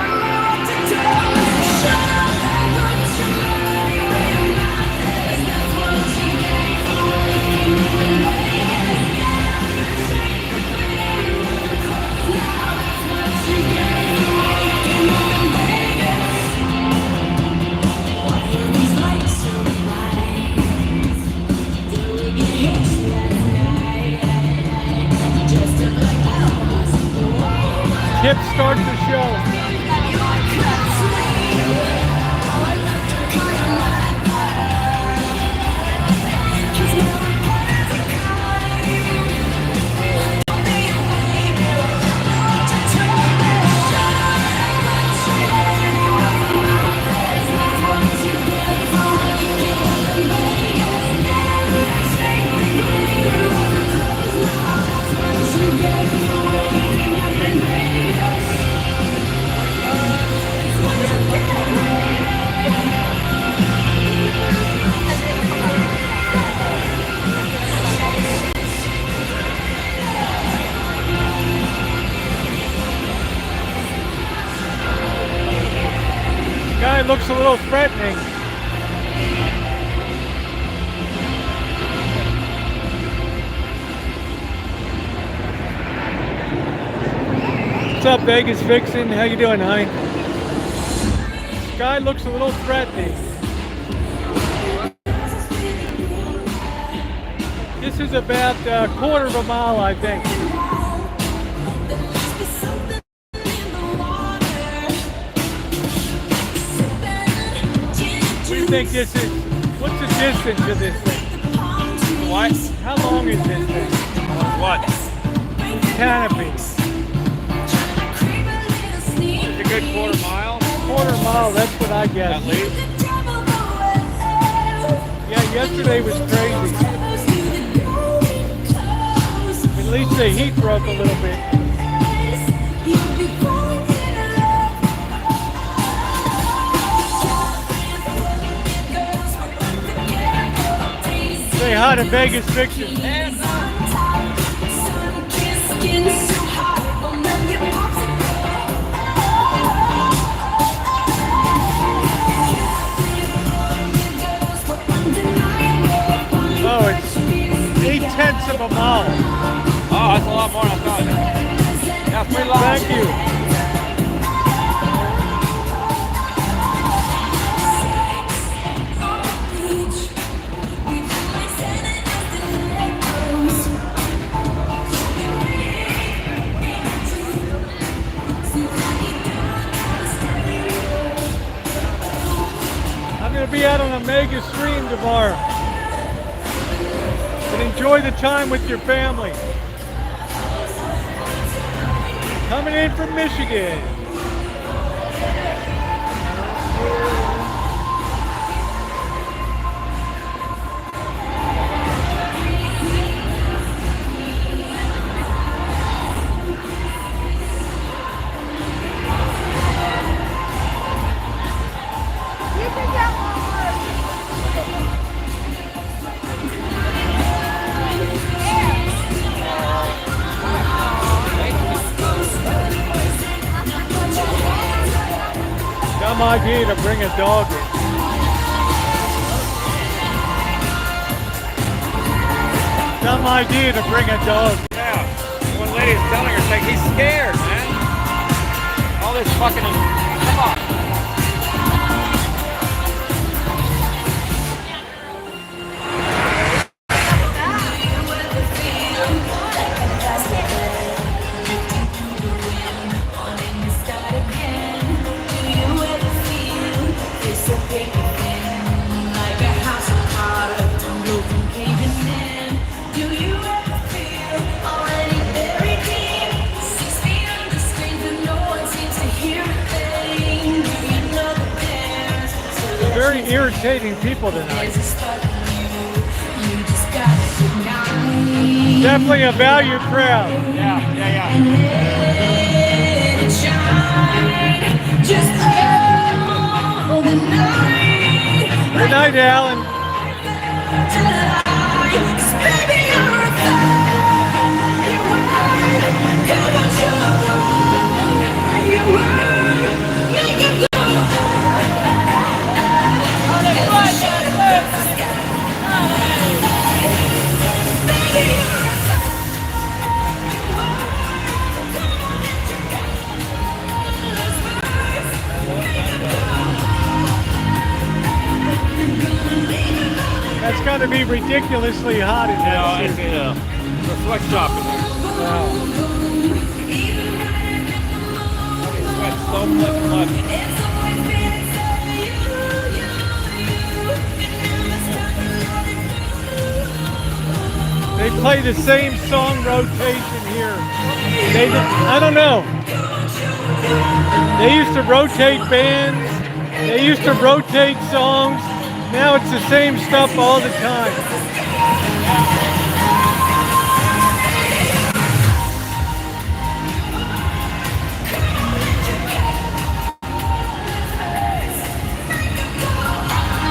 Kip, start the show. Guy looks a little threatening. What's up, Vegas Vixen? How you doing, honey? This guy looks a little threatening. This is about a quarter of a mile, I think. What do you think this is? What's the distance of this thing? What? How long is this thing? What? Canopy. It's a good quarter mile. Quarter mile, that's what I At guess. least. Yeah, yesterday was crazy. At least the heat broke a little bit. hi to Vegas Fiction. Oh, it's 8/10 of a mile. Oh, that's a lot more than I thought. Yeah, it's pretty long. Thank you. I'm going to be out on a mega stream tomorrow. And enjoy the time with your family. Coming in from Michigan. Dumb idea to bring a dog in. Dumb idea to bring a dog. Yeah. One lady is telling her, like, he's scared, man. All this fucking, come on. Very irritating people tonight. Definitely a value crowd. Yeah. Good night, Alan. That's got to be ridiculously hot in Yeah, there. it's a sweatshop in there. Wow. Sweat so much mud. They play the same song rotation here. I don't know. They used to rotate bands. They used to rotate songs. Now it's the same stuff all the time.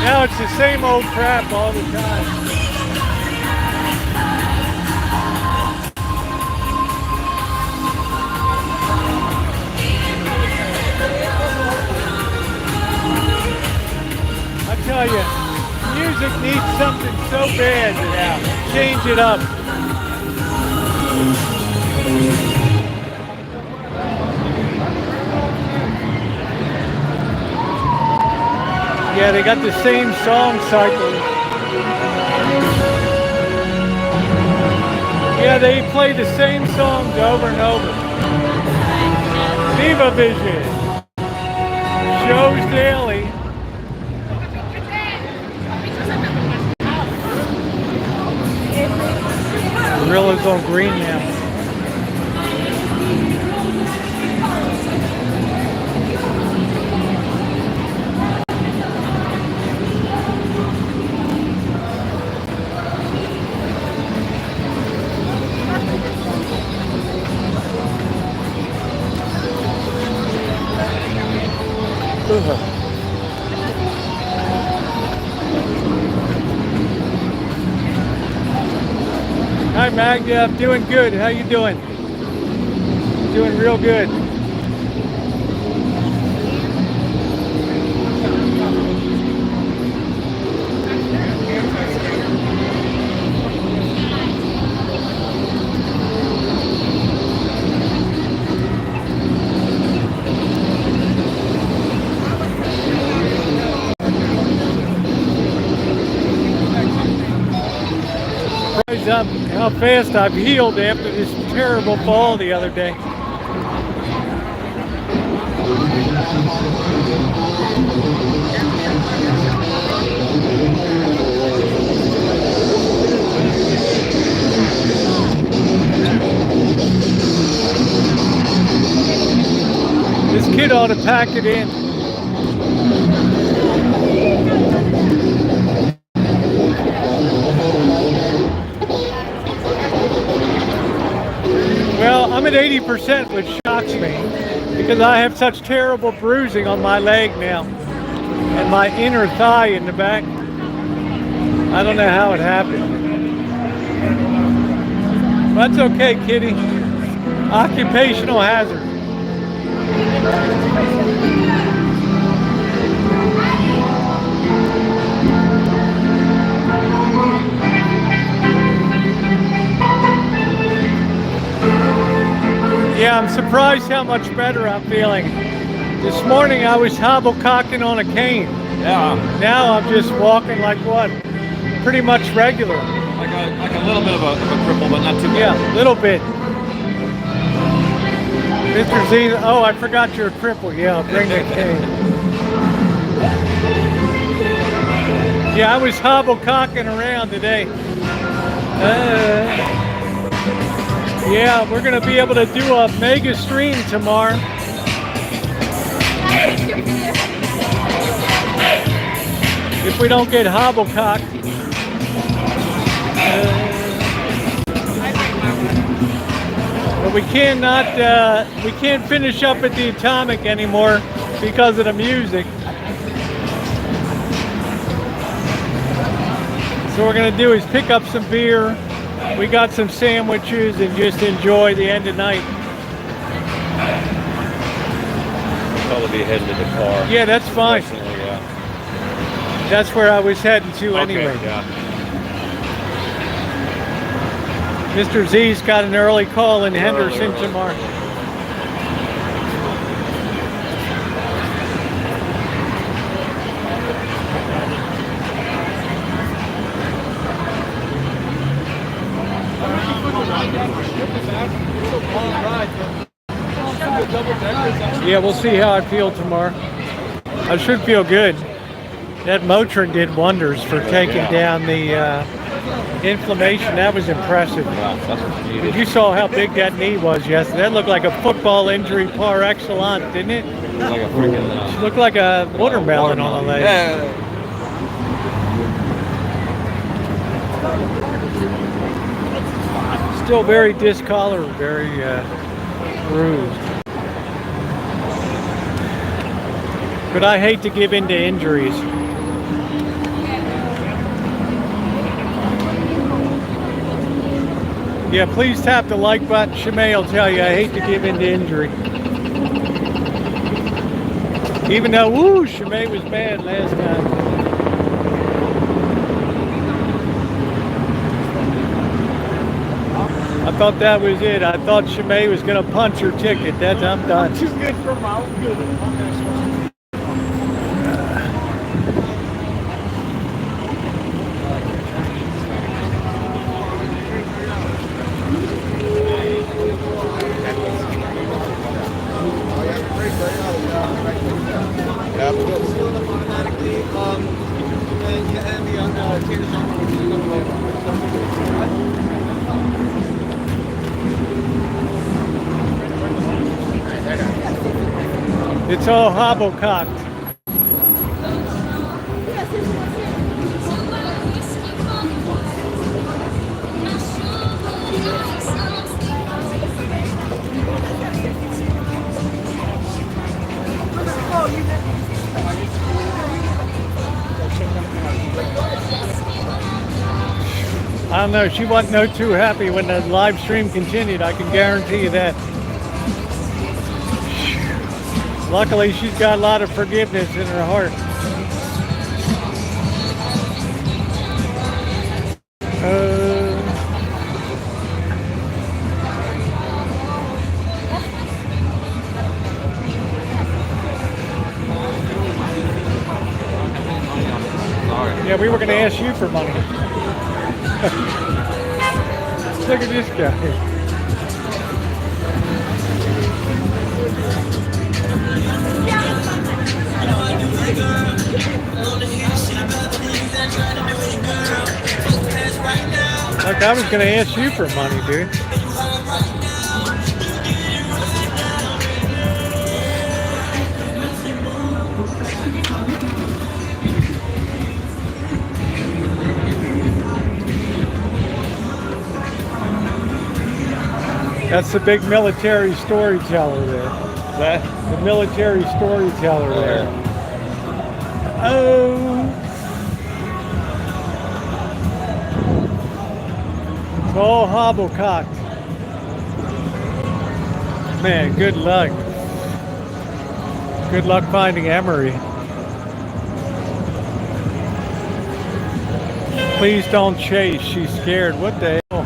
Now it's the same old crap all the time. I tell you, music needs something so bad to change it up. Yeah, they got the same song cycle. Yeah, they play the same songs over and over. Viva Vision. Shows daily. Gorilla's on green now. Hi Magda, I'm doing good. How you doing? Doing real good. How fast I've healed after this terrible fall the other day. This kid ought to pack it in. Well, I'm at 80%, which shocks me because I have such terrible bruising on my leg now and my inner thigh in the back. I don't know how it happened. That's okay, kitty. Occupational hazard. Yeah, I'm surprised how much better I'm feeling. This morning I was hobble-cocking on a cane. Yeah. Now I'm just walking like what? Pretty much regular. Like a little bit of a cripple, but not too bad. Yeah, a little bit. Mr. Z, oh, I forgot you're a cripple. Yeah, I'll bring the cane. Yeah, I was hobble-cocking around today. Yeah, we're going to be able to do a mega stream tomorrow. If we don't get hobble-cocked. But we can't finish up at the Atomic anymore because of the music. So what we're going to do is pick up some beer. We got some sandwiches and just enjoy the end of night. Probably be heading to the car. Yeah, that's fine. Yeah. That's where I was heading to anyway. Okay, yeah. Mr. Z's got an early call in Henderson tomorrow. Yeah, we'll see how I feel tomorrow. I should feel good. That Motrin did wonders for taking down the inflammation. That was impressive. But you saw how big that knee was yesterday. That looked like a football injury par excellence, didn't it? Like a freaking. It looked like a watermelon on the leg. Yeah. Still very discolored, very bruised. But I hate to give in to injuries. Yeah, please tap the like button. Shimei will tell you I hate to give in to injury. Even though, woo, Shimei was bad last time. I thought that was it. I thought Shimei was going to punch her ticket. That's, I'm done. Too good for mouth. Good. It's all hobble-cocked. don't know. She wasn't no too happy when the live stream continued. I can guarantee you that. Luckily, she's got a lot of forgiveness in her heart. Yeah, we were going to ask you for money. Look at this guy. Look, I was going to ask you for money, dude. That's the big military storyteller there. What? The military storyteller there. Oh. It's all hobblecocked. Man, good luck. Good luck finding Emery. Please don't chase. She's scared. What the hell?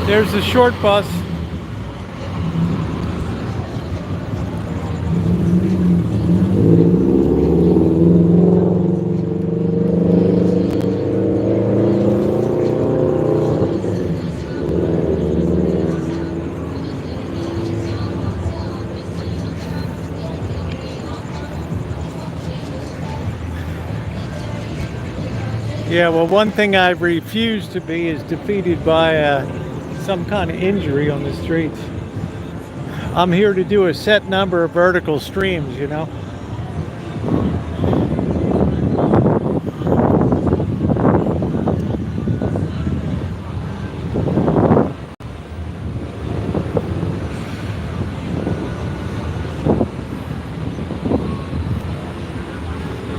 There's the short bus. Yeah, well, one thing I refuse to be is defeated by some kind of injury on the streets. I'm here to do a set number of vertical streams, you know.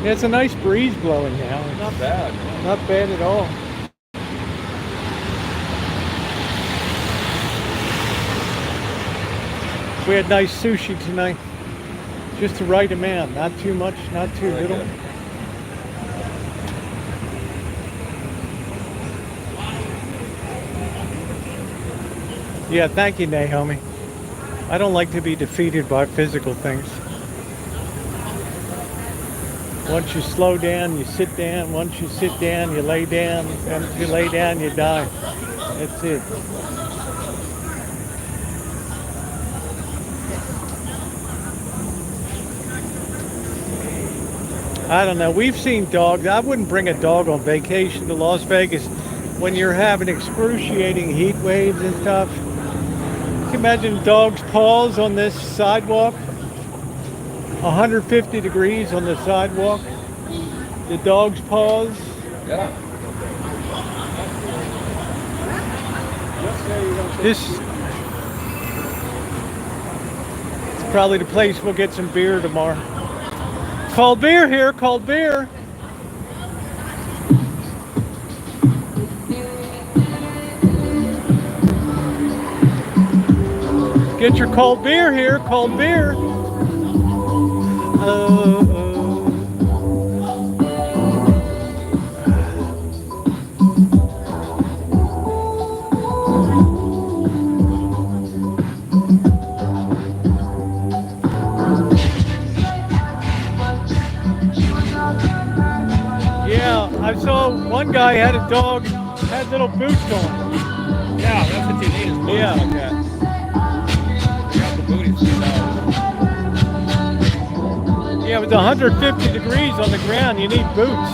Yeah, it's a nice breeze blowing now. Not bad. Not bad at all. We had nice sushi tonight. Just the right amount. Not too much, not too little. Good. Yeah, thank you, Naomi. I don't like to be defeated by physical things. Once you slow down, you sit down. Once you sit down, you lay down. Once you lay down, you die. That's it. I don't know. We've seen dogs. I wouldn't bring a dog on vacation to Las Vegas when you're having excruciating heat waves and stuff. Can you imagine dogs' paws on this sidewalk? 150 degrees on the sidewalk. The dog's paws. Yeah. This is probably the place we'll get some beer tomorrow. Cold beer here, cold beer. Get your cold beer here, cold beer. Yeah, I saw one guy had a dog, had little boots on. Yeah, that's what you need is boots Yeah. like that. You got the booties for dogs. Yeah, it was 150 degrees on the ground. You need boots.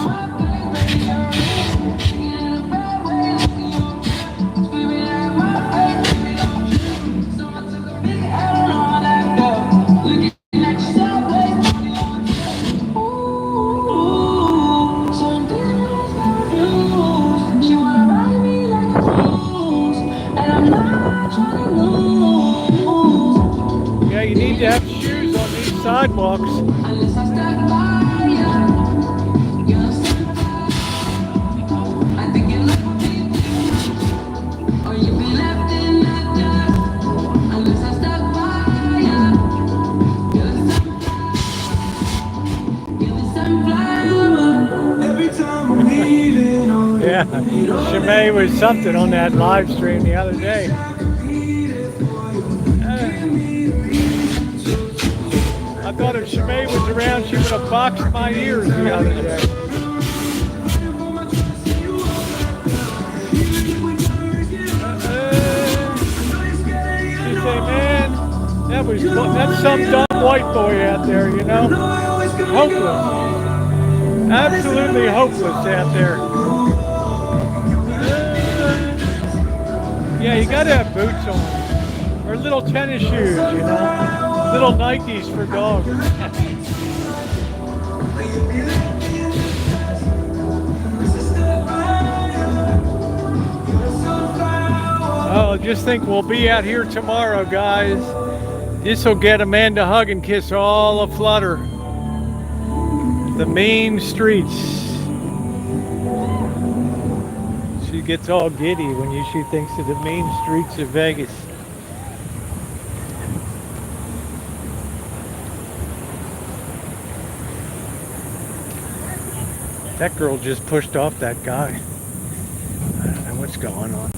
Yeah, you need to have shoes on these sidewalks. Shimei was something on that live stream the other day. I thought if Shimei was around, she would have boxed my ears the other day. She say, man, that's some dumb white boy out there, you know? Hopeless. Absolutely hopeless out there. Yeah, you gotta have boots on. Or little tennis shoes, you know? Little Nikes for dogs. Oh, just think we'll be out here tomorrow, guys. This will get Amanda Hug and Kiss all aflutter. The main streets. She gets all giddy when she thinks of the main streets of Vegas. That girl just pushed off that guy. I don't know what's going on.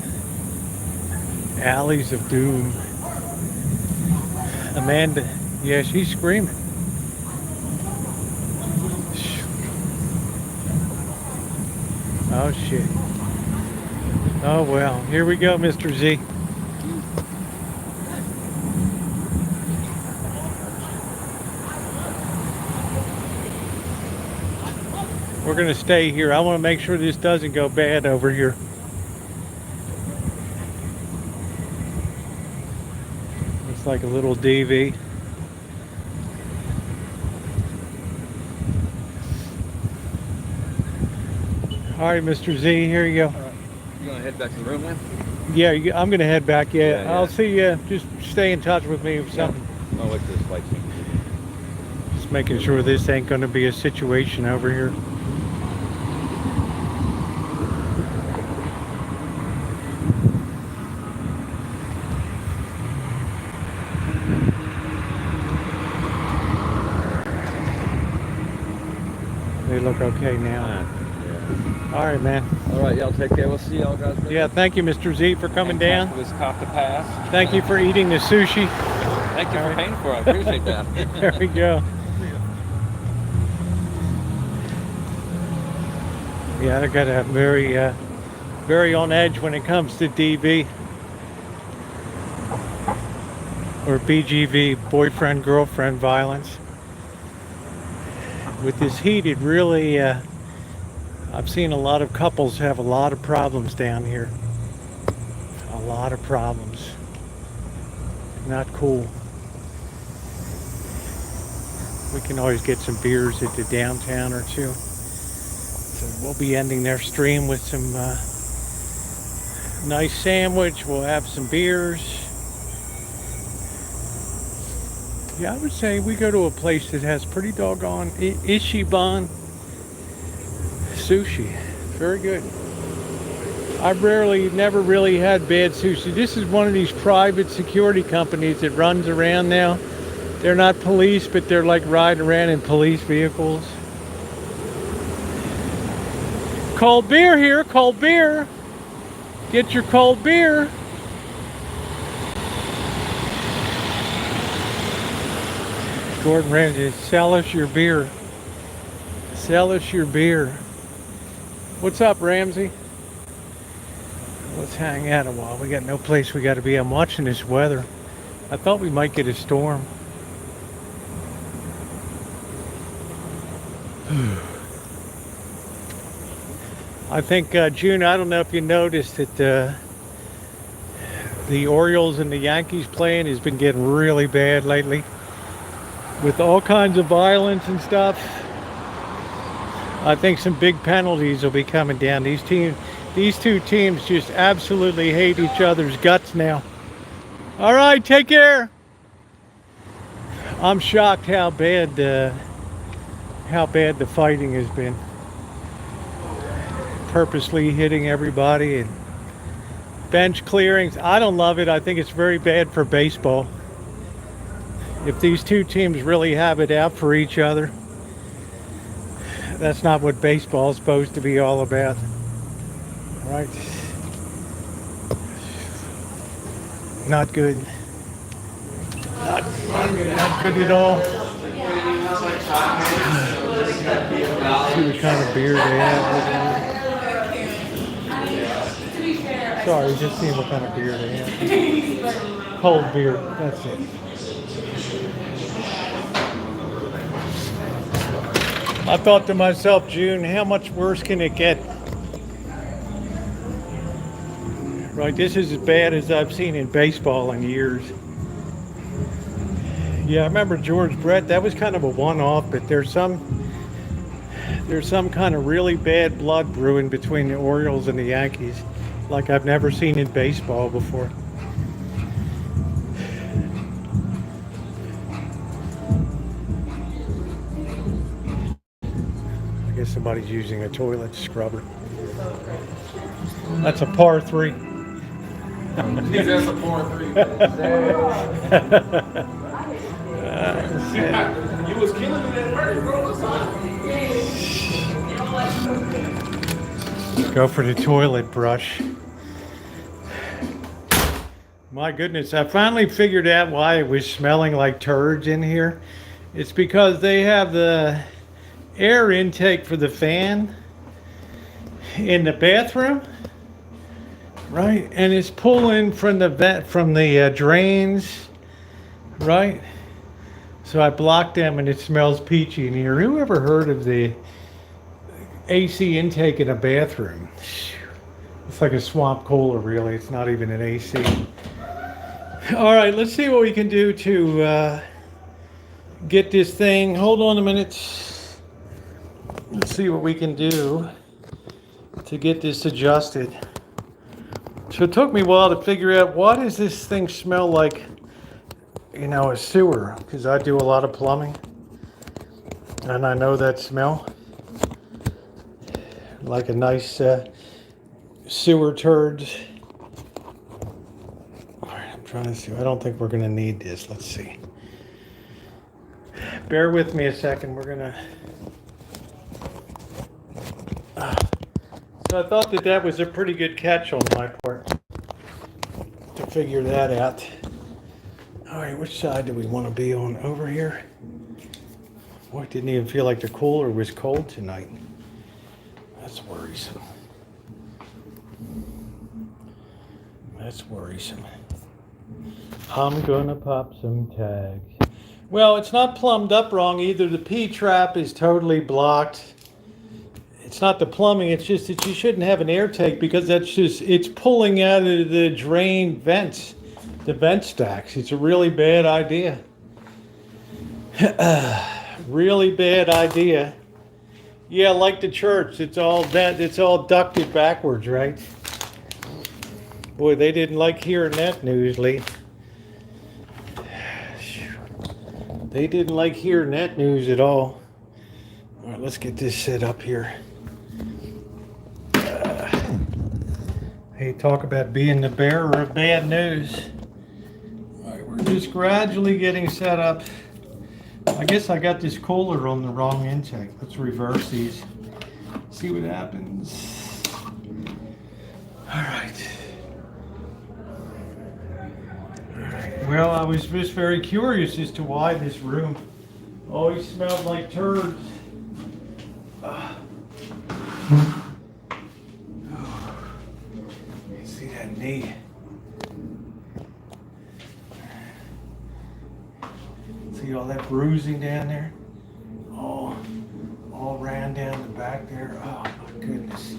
Alleys of Doom. Amanda, yeah, she's screaming. Oh shit. Oh well, here we go, Mr. Z. We're gonna stay here. I want to make sure this doesn't go bad over here. Looks like a little DV. All right, Mr. Z, here you go. You gonna head back to the room then? Yeah, I'm gonna head back. Yeah, Yeah. I'll see you. Just stay in touch with me if something. I'll wait for this flight change. Just making sure this ain't gonna be a situation over here. They look okay now. All right, man. All right, y'all take care. We'll see y'all guys later. Yeah, thank you, Mr. Z, for coming down. This cop to pass. Thank you for eating the sushi. Thank you for paying for it. I appreciate that. There we go. Yeah, I got a very on edge when it comes to DV or BGV, boyfriend girlfriend violence. With this heat, it really. I've seen a lot of couples have a lot of problems down here. A lot of problems. Not cool. We can always get some beers at the downtown or two. So we'll be ending their stream with some nice sandwich. We'll have some beers. Yeah, I would say we go to a place that has pretty doggone Ichiban sushi. Very good. I've never really had bad sushi. This is one of these private security companies that runs around now. They're not police, but they're like riding around in police vehicles. Cold beer here, cold beer. Get your cold beer. Gordon Ramsay, sell us your beer. Sell us your beer. What's up, Ramsey? Let's hang out a while. We got no place we got to be. I'm watching this weather. I thought we might get a storm. I think, June, I don't know if you noticed that the Orioles and the Yankees playing has been getting really bad lately. With all kinds of violence and stuff. I think some big penalties will be coming down. These two teams just absolutely hate each other's guts now. All right, take care. I'm shocked how bad the fighting has been. Purposely hitting everybody and bench clearings. I don't love it. I think it's very bad for baseball. If these two teams really have it out for each other, that's not what baseball is supposed to be all about. Right? Not good. Not good at all. See what kind of beer they have. Sorry, just seeing what kind of beer they have. Cold beer, that's it. I thought to myself, June, how much worse can it get? Right, this is as bad as I've seen in baseball in years. Yeah, I remember George Brett. That was kind of a one-off, but there's some kind of really bad blood brewing between the Orioles and the Yankees, like I've never seen in baseball before. I guess somebody's using a toilet scrubber. That's a par 3. That's a par 3. You was killing me that first, bro. What's up? Go for the toilet brush. My goodness, I finally figured out why it was smelling like turds in here. It's because they have the air intake for the fan in the bathroom, right? And it's pulling from the drains, right? So I blocked them and it smells peachy in here. Who ever heard of the AC intake in a bathroom? It's like a swamp cooler, really. It's not even an AC. All right, let's see what we can do to get this thing. Hold on a minute. Let's see what we can do to get this adjusted. So it took me a while to figure out, why does this thing smell like, you know, a sewer? Because I do a lot of plumbing and I know that smell. Like a nice sewer turds. All right, I'm trying to see. I don't think we're going to need this. Let's see. Bear with me a second. We're going to... So I thought that was a pretty good catch on my part to figure that out. All right, which side do we want to be on? Over here? Boy, it didn't even feel like the cooler was cold tonight. That's worrisome. That's worrisome. I'm gonna pop some tags. Well, it's not plumbed up wrong either. The P trap is totally blocked. It's not the plumbing, it's just that you shouldn't have an air take, because it's pulling out of the drain vents, the vent stacks. It's a really bad idea. Really bad idea. Yeah, like the church, it's all ducted backwards, right? Boy, they didn't like hearing that news, Lee. They didn't like hearing that news at all. All right, let's get this set up here. Hey, talk about being the bearer of bad news. All right, we're just gradually getting set up. I guess I got this cooler on the wrong intake. Let's reverse these. See what happens. All right. Well, I was just very curious as to why this room always smelled like turds. You see that knee? See all that bruising down there? All ran down the back there. Oh my goodness.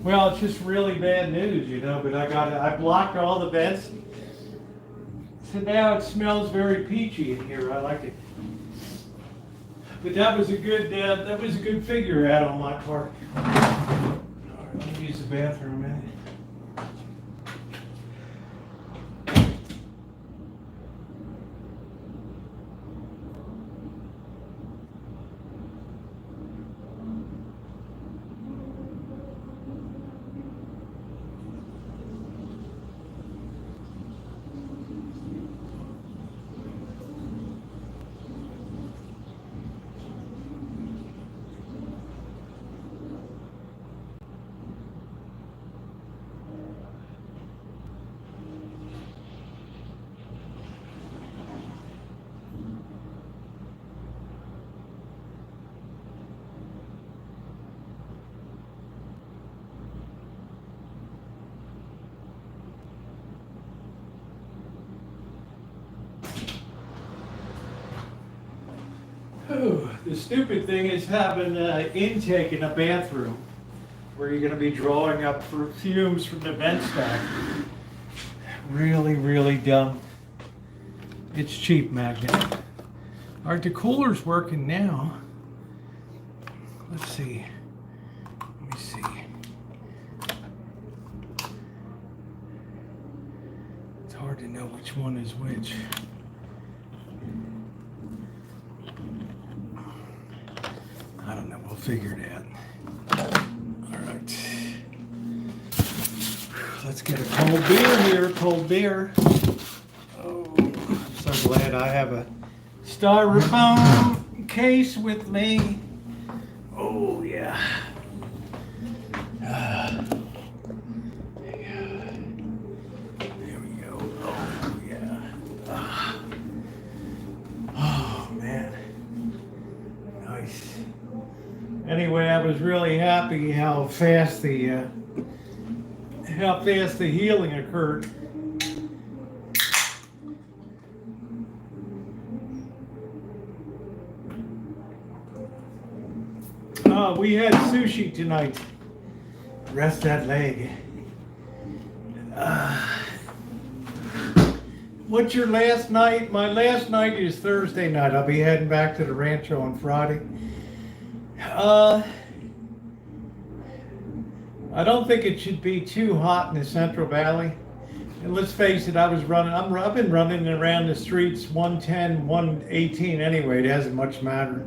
Well, it's just really bad news, you know, but I blocked all the vents. So now it smells very peachy in here. I like it. But that was a good figure out on my part. All right, let me use the bathroom a minute. The stupid thing is having an intake in a bathroom where you're going to be drawing up fumes from the vent stack. Really, really dumb. It's cheap, magnet. All right, the cooler's working now. Let's see. Let me see. It's hard to know which one is which. I don't know. We'll figure it out. All right. Let's get a cold beer here. Cold beer. Oh, I'm so glad I have a styrofoam case with me. Oh, yeah. There we go. Oh, yeah. Oh, man. Nice. Anyway, I was really happy how fast the healing occurred. We had sushi tonight. Rest that leg. What's your last night? My last night is Thursday night. I'll be heading back to the Rancho on Friday. I don't think it should be too hot in the Central Valley. And let's face it, I've been running around the streets 110, 118 anyway. It hasn't much mattered.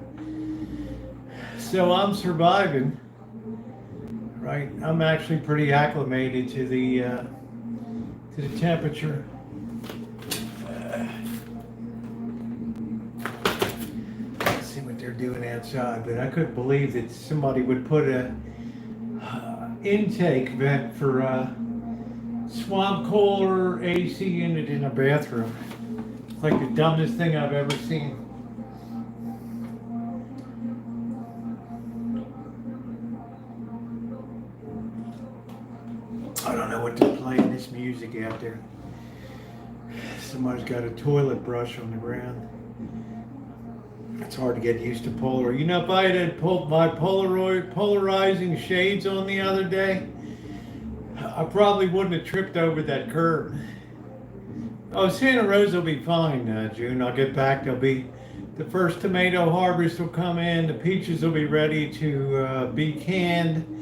So I'm surviving, right? I'm actually pretty acclimated to the temperature. Let's see what they're doing outside, but I couldn't believe that somebody would put a intake vent for swamp cooler AC unit in a bathroom. It's like the dumbest thing I've ever seen. I don't know what to play in this music out there. Somebody's got a toilet brush on the ground. It's hard to get used to Polaroid. You know, if I had my polarizing shades on the other day, I probably wouldn't have tripped over that curb. Oh, Santa Rosa will be fine, June. I'll get back. There'll be the first tomato harvest will come in. The peaches will be ready to be canned.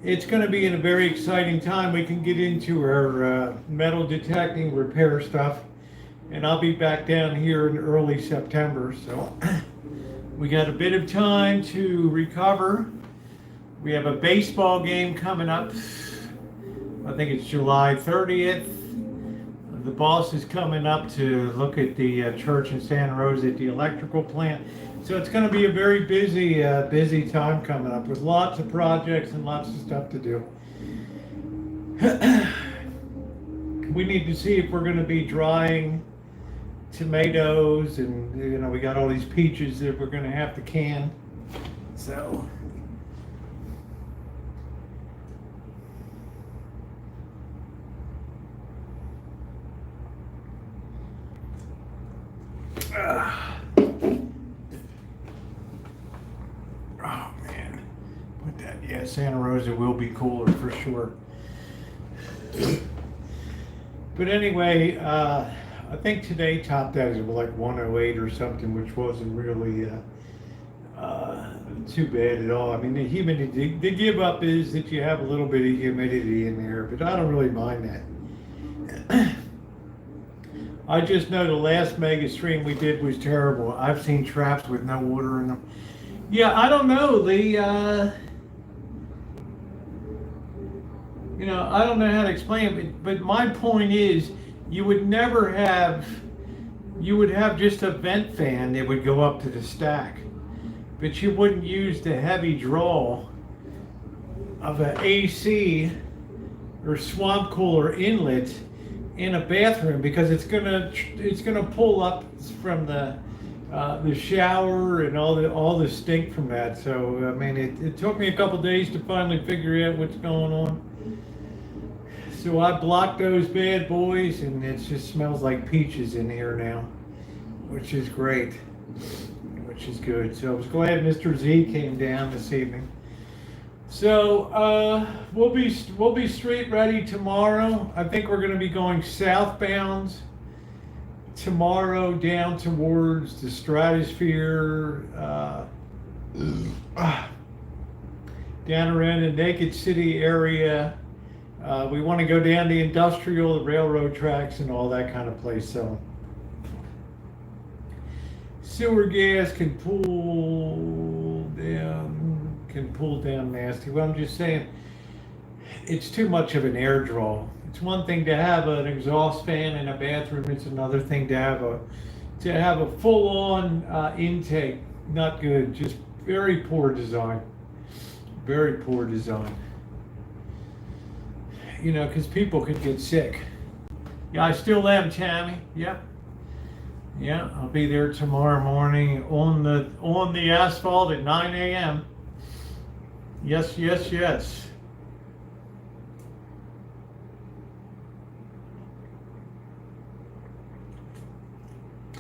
It's going to be in a very exciting time. We can get into our metal detecting repair stuff, and I'll be back down here in early September. So we got a bit of time to recover. We have a baseball game coming up. I think it's July 30th. The boss is coming up to look at the church in Santa Rosa at the electrical plant. So it's going to be a very busy time coming up with lots of projects and lots of stuff to do. We need to see if we're going to be drying tomatoes, and you know, we got all these peaches that we're going to have to can. So oh man, put that. Yeah, Santa Rosa will be cooler for sure. But anyway, I think today topped out at like 108 or something, which wasn't really too bad at all. I mean, the humidity, the give up is that you have a little bit of humidity in there, but I don't really mind that. I just know the last mega stream we did was terrible. I've seen traps with no water in them. Yeah, I don't know. You know, I don't know how to explain it, but my point is, you would have just a vent fan that would go up to the stack, but you wouldn't use the heavy draw of an AC or swamp cooler inlet in a bathroom, because it's gonna pull up from the shower and all the stink from that. So I mean, it took me a couple days to finally figure out what's going on. So I blocked those bad boys, and it just smells like peaches in here now, which is great. which is good. So I was glad Mr. Z came down this evening. So we'll be street ready tomorrow. I think we're going to be going southbound tomorrow down towards the Stratosphere, down around the Naked City area. We want to go down the industrial, the railroad tracks, and all that kind of place. So sewer gas can pull down nasty. Well, I'm just saying, it's too much of an air draw. It's one thing to have an exhaust fan in a bathroom. It's another thing to have a full-on intake. Not good. Just very poor design. Very poor design. You know, because people could get sick. Yeah, I still am, Tammy. Yep. Yeah, I'll be there tomorrow morning on the asphalt at 9 a.m. Yes, yes, yes.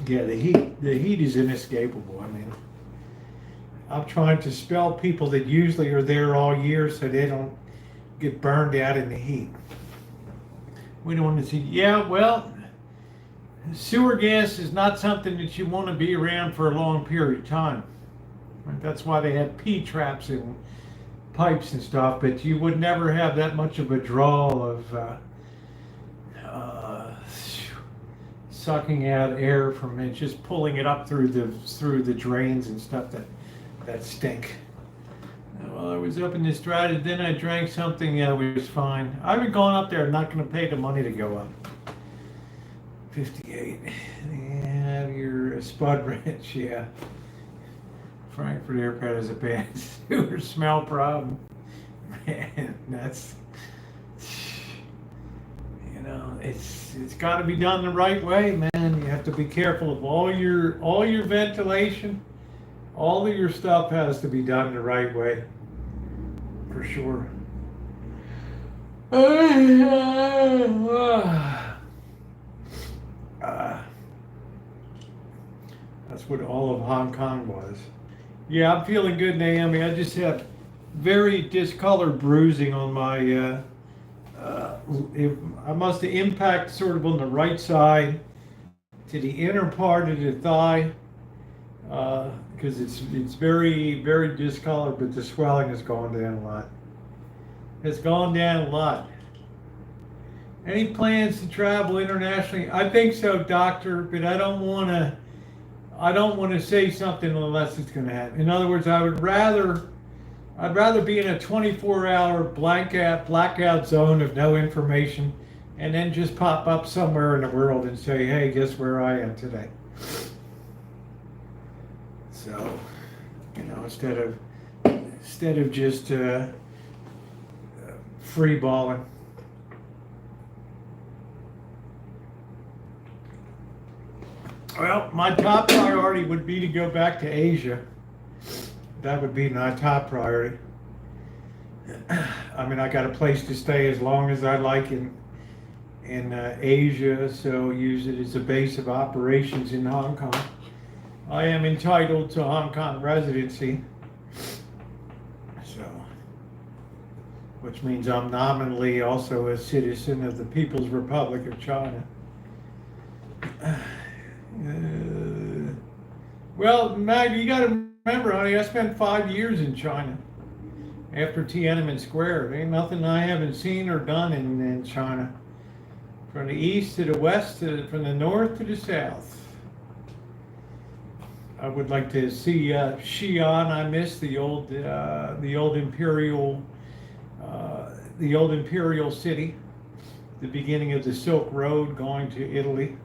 Yeah, the heat is inescapable. I mean, I'm trying to spell people that usually are there all year so they don't get burned out in the heat. We don't want to see. Yeah, well, sewer gas is not something that you want to be around for a long period of time. Right? That's why they have P-traps and pipes and stuff, but you would never have that much of a draw of sucking out air from it, just pulling it up through the drains and stuff that stink. Well, I was up in the strata, then I drank something, yeah, it was fine. I haven't gone up there, I'm not going to pay the money to go up. 58. Yeah, you're a Spud Ranch, yeah. Frankfurt Airport has a bad sewer smell problem. Man, that's, you know, it's got to be done the right way, man. You have to be careful of all your ventilation. All of your stuff has to be done the right way, for sure. That's what all of Hong Kong was. Yeah, I'm feeling good, Naomi. I just have very discolored bruising on my, I must have impacted sort of on the right side to the inner part of the thigh, because it's very, very discolored, but the swelling has gone down a lot. It's gone down a lot. Any plans to travel internationally? I think so, doctor, but I don't want to say something unless it's going to happen. In other words, I'd rather be in a 24-hour blackout zone of no information, and then just pop up somewhere in the world and say, "Hey, guess where I am today?" So, you know, instead of just free balling. Well, my top priority would be to go back to Asia. That would be my top priority. I mean, I got a place to stay as long as I like in Asia, so use it as a base of operations in Hong Kong. I am entitled to Hong Kong residency, so, which means I'm nominally also a citizen of the People's Republic of China. Well, Mag, you got to remember, honey, I spent 5 years in China after Tiananmen Square. There ain't nothing I haven't seen or done in China. From the east to the west, from the north to the south. I would like to see Xi'an. I miss the old imperial city, the beginning of the Silk Road going to Italy.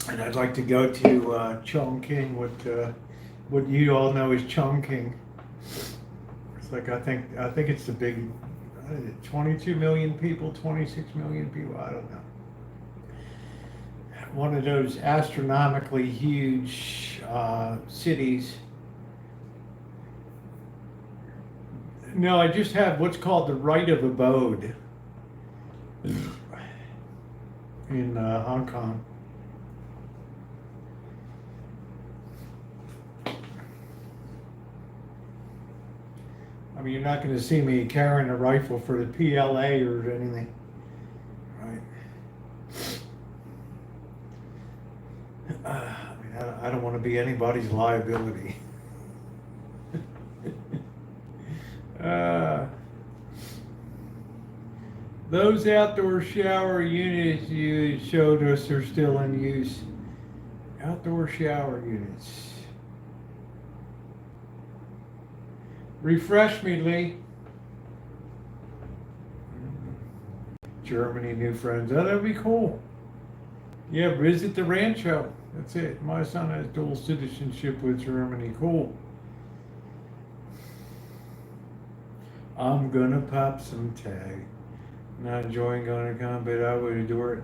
And I'd like to go to Chongqing, what you all know as Chongqing. It's like I think it's the big 22 million people, 26 million people. I don't know. One of those astronomically huge cities. No, I just have what's called the right of abode. in Hong Kong. I mean, you're not going to see me carrying a rifle for the PLA or anything, right? I mean, I don't want to be anybody's liability. Those outdoor shower units you showed us are still in use. Outdoor shower units. Refresh me, Lee. Germany, new friends. Oh, that'd be cool. Yeah, visit the Rancho. That's it. My son has dual citizenship with Germany. Cool. I'm gonna pop some tag. Not enjoying going to combat, I would adore it.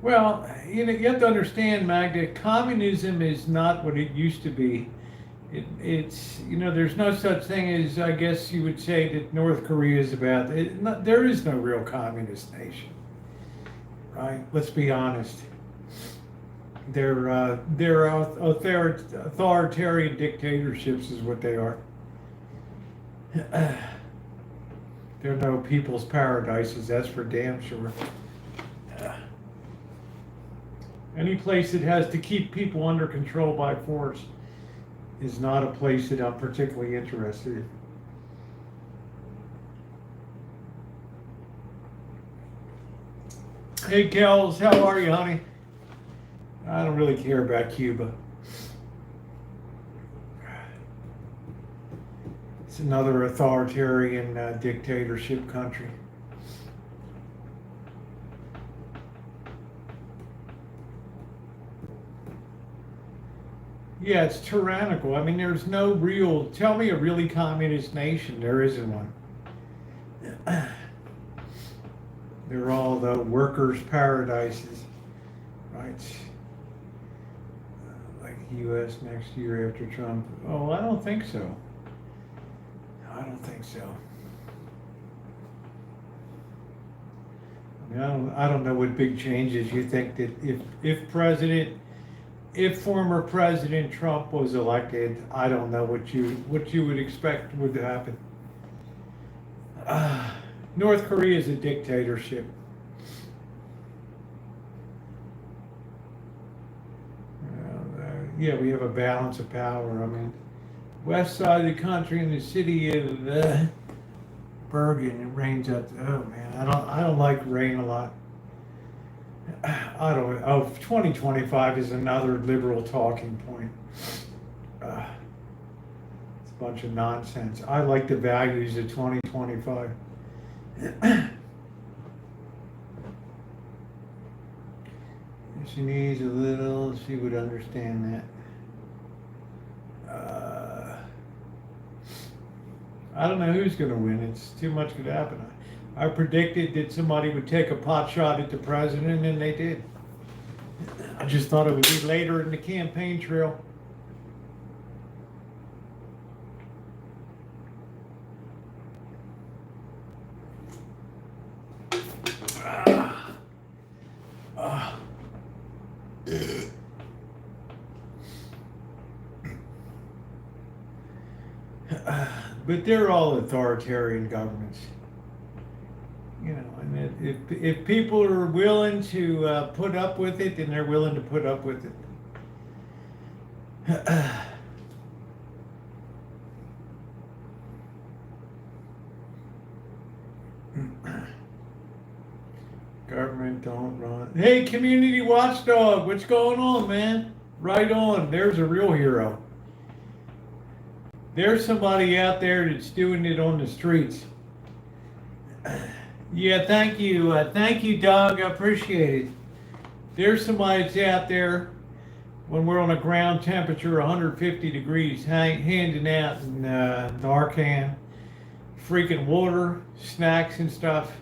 Well, you have to understand, Magda, communism is not what it used to be. It's, there's no such thing as, I guess you would say, that North Korea is about. There is no real communist nation, right? Let's be honest. They're authoritarian dictatorships is what they are. They're no people's paradises, that's for damn sure. Any place that has to keep people under control by force is not a place that I'm particularly interested in. Hey, Kels, how are you, honey? I don't really care about Cuba. It's another authoritarian dictatorship country. Yeah, it's tyrannical. I mean, there's no real, tell me a really communist nation. There isn't one. They're all the workers' paradises, right? Like the U.S. next year after Trump. Oh, I don't think so. I don't think so. I mean, I don't know what big changes you think that if former President Trump was elected, I don't know what you would expect would happen. North Korea is a dictatorship. Yeah, we have a balance of power. I mean, west side of the country in the city of Bergen, it rains out. Oh man, I don't like rain a lot. 2025 is another liberal talking point. It's a bunch of nonsense. I like the values of 2025. She needs a little, she would understand that. I don't know who's going to win. It's too much could happen. I predicted that somebody would take a pot shot at the president, and they did. I just thought it would be later in the campaign trail. But they're all authoritarian governments. And if people are willing to put up with it, then they're willing to put up with it. Government don't run. Hey, community watchdog, what's going on, man? Right on. There's a real hero. There's somebody out there that's doing it on the streets. Yeah, thank you. Thank you, Doug. I appreciate it. There's somebody that's out there when we're on a ground temperature 150 degrees, handing out Narcan, freaking water, snacks and stuff.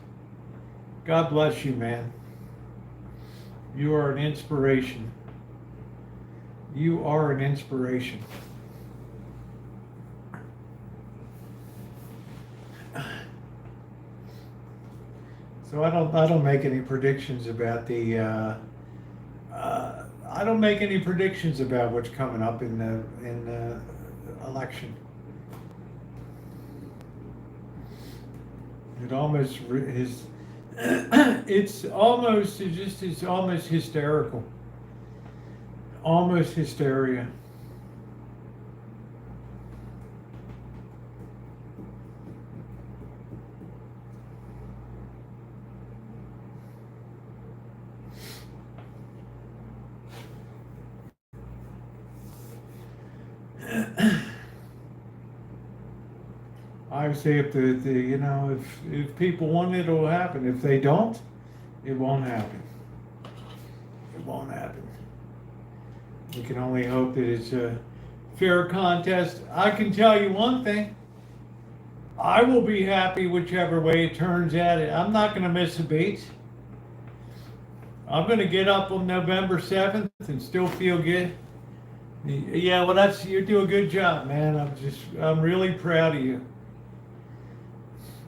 God bless you, man. You are an inspiration. You are an inspiration. So I don't make any predictions about the I don't make any predictions about what's coming up in the election. It almost is. It's almost hysterical. Almost hysteria. I say if if people want it, it'll happen. If they don't, it won't happen. It won't happen. We can only hope that it's a fair contest. I can tell you one thing. I will be happy whichever way it turns out. I'm not going to miss a beat. I'm going to get up on November 7th and still feel good. Yeah, well, you do a good job, man. I'm really proud of you.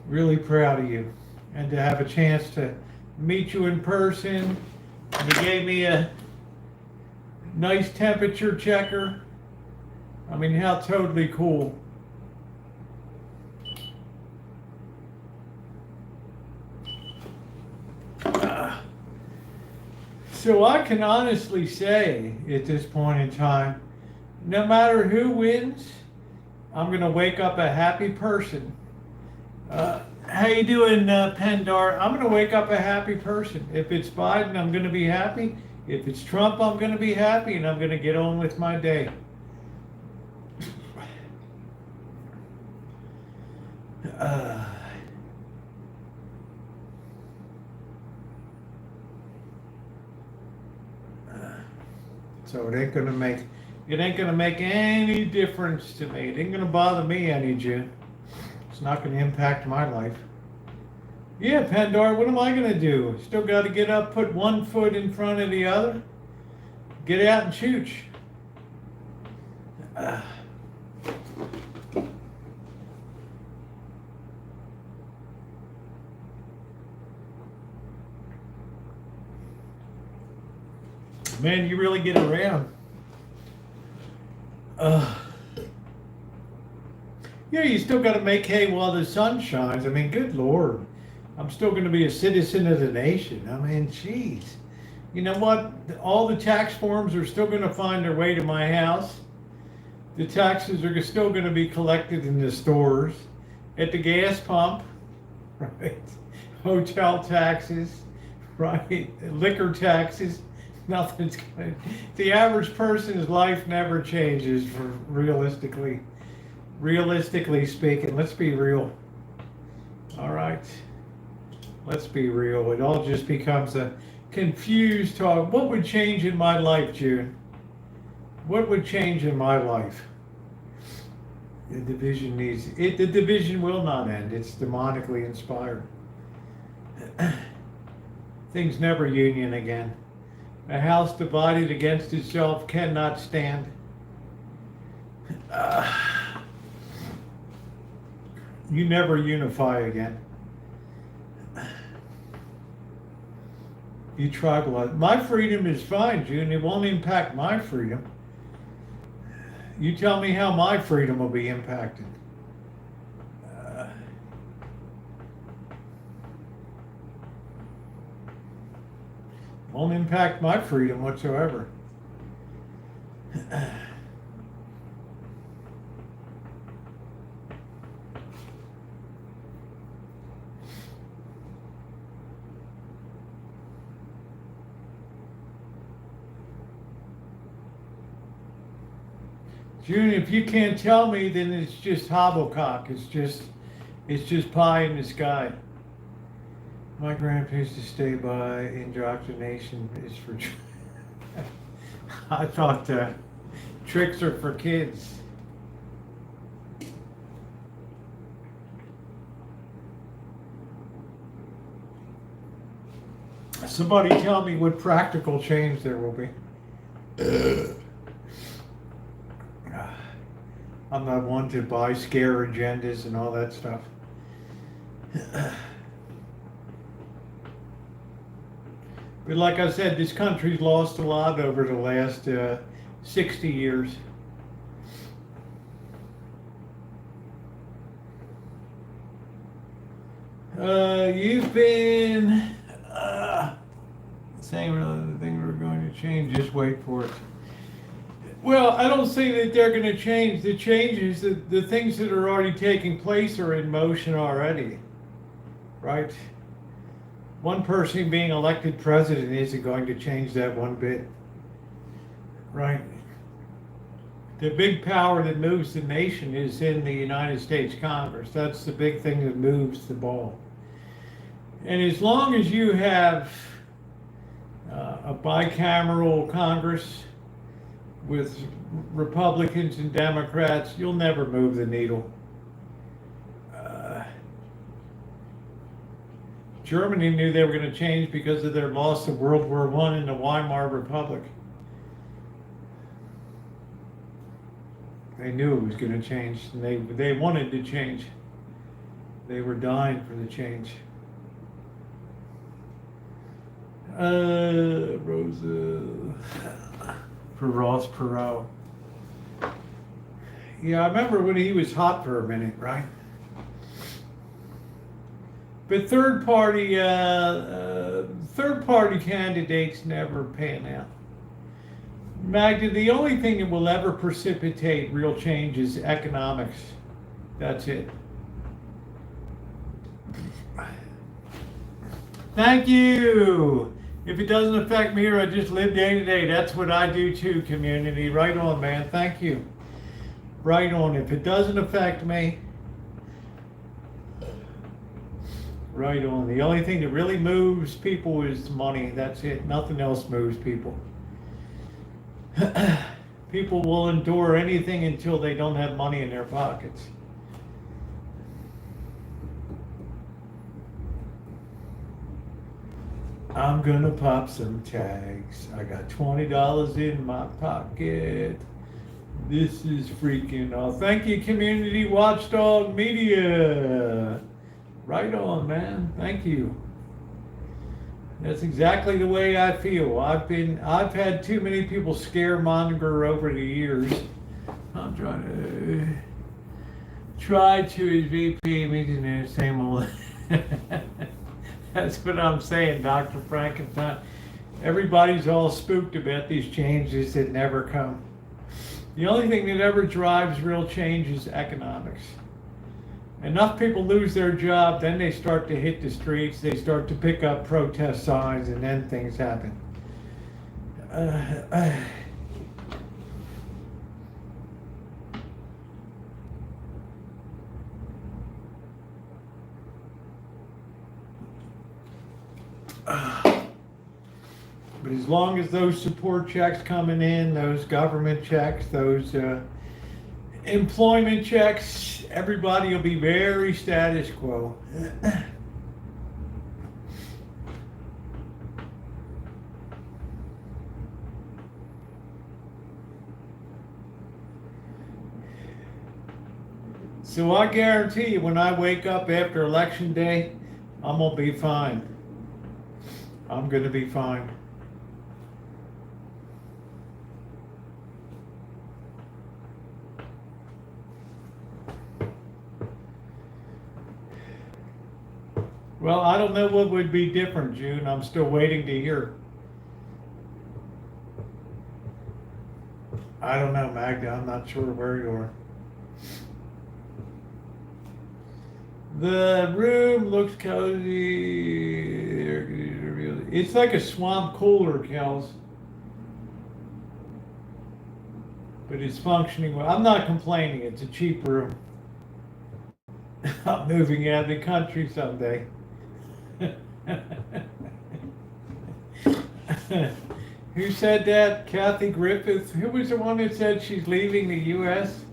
Really proud of you. And to have a chance to meet you in person. You gave me a nice temperature checker. I mean, how totally cool. So I can honestly say at this point in time, no matter who wins, I'm going to wake up a happy person. How you doing, Pendar? I'm going to wake up a happy person. If it's Biden, I'm going to be happy. If it's Trump, I'm going to be happy, and I'm going to get on with my day. So it ain't gonna make any difference to me. It ain't gonna bother me any, June. It's not gonna impact my life. Yeah, Pandora, what am I gonna do? Still gotta get up, put one foot in front of the other, get out and chooch. Man, you really get around. Yeah, you still got to make hay while the sun shines. I mean, good Lord. I'm still going to be a citizen of the nation. I mean, geez. You know what? All the tax forms are still going to find their way to my house. The taxes are still going to be collected in the stores, at the gas pump, right? Hotel taxes, right? Liquor taxes. Nothing's going. The average person's life never changes. For realistically speaking, let's be real. All right, let's be real. It all just becomes a confused talk. What would change in my life, June? What would change in my life? The division needs it. The division will not end. It's demonically inspired. Things never union again. A house divided against itself cannot stand. You never unify again. You tribalize. My freedom is fine, June. It won't impact my freedom. You tell me how my freedom will be impacted. Won't impact my freedom whatsoever. June, if you can't tell me, then it's just hobblecock. It's just pie in the sky. My grandpa used to stay by indoctrination is for. I thought tricks are for kids. Somebody tell me what practical change there will be. I'm not one to buy scare agendas and all that stuff. But like I said, this country's lost a lot over the last 60 years. You've been saying the thing we're going to change. Just wait for it. Well, I don't say that they're going to change. The changes, the things that are already taking place are in motion already, right? One person being elected president isn't going to change that one bit, right? The big power that moves the nation is in the United States Congress. That's the big thing that moves the ball. And as long as you have a bicameral Congress with Republicans and Democrats, you'll never move the needle. Germany knew they were going to change because of their loss of World War I in the Weimar Republic. They knew it was going to change, and they wanted to change. They were dying for the change. Rosa for Ross Perot. Yeah, I remember when he was hot for a minute, right? But third party candidates never pan out. Magda, the only thing that will ever precipitate real change is economics. That's it. Thank you. If it doesn't affect me or I just live day to day, that's what I do too, community. Right on, man. Thank you. Right on. If it doesn't affect me, right on. The only thing that really moves people is money. That's it. Nothing else moves people. People will endure anything until they don't have money in their pockets. I'm gonna pop some tags. I got $20 in my pocket. This is freaking awesome. Thank you, Community Watchdog Media. Right on, man. Thank you. That's exactly the way I feel. I've had too many people scaremonger over the years. I'm try to as VP meeting the same old. That's what I'm saying, Dr. Frankenstein. Everybody's all spooked about these changes that never come. The only thing that ever drives real change is economics. Enough people lose their job, then they start to hit the streets, they start to pick up protest signs, and then things happen. But as long as those support checks coming in, those government checks, those employment checks, everybody will be very status quo. So I guarantee you, when I wake up after election day, I'm gonna be fine. I'm gonna be fine. Well, I don't know what would be different, June. I'm still waiting to hear. I don't know, Magda. I'm not sure where you are. The room looks cozy. It's like a swamp cooler, Kels. But it's functioning well. I'm not complaining. It's a cheap room. I'm moving out of the country someday. Who said that? Kathy Griffith? Who was the one that said she's leaving the U.S.?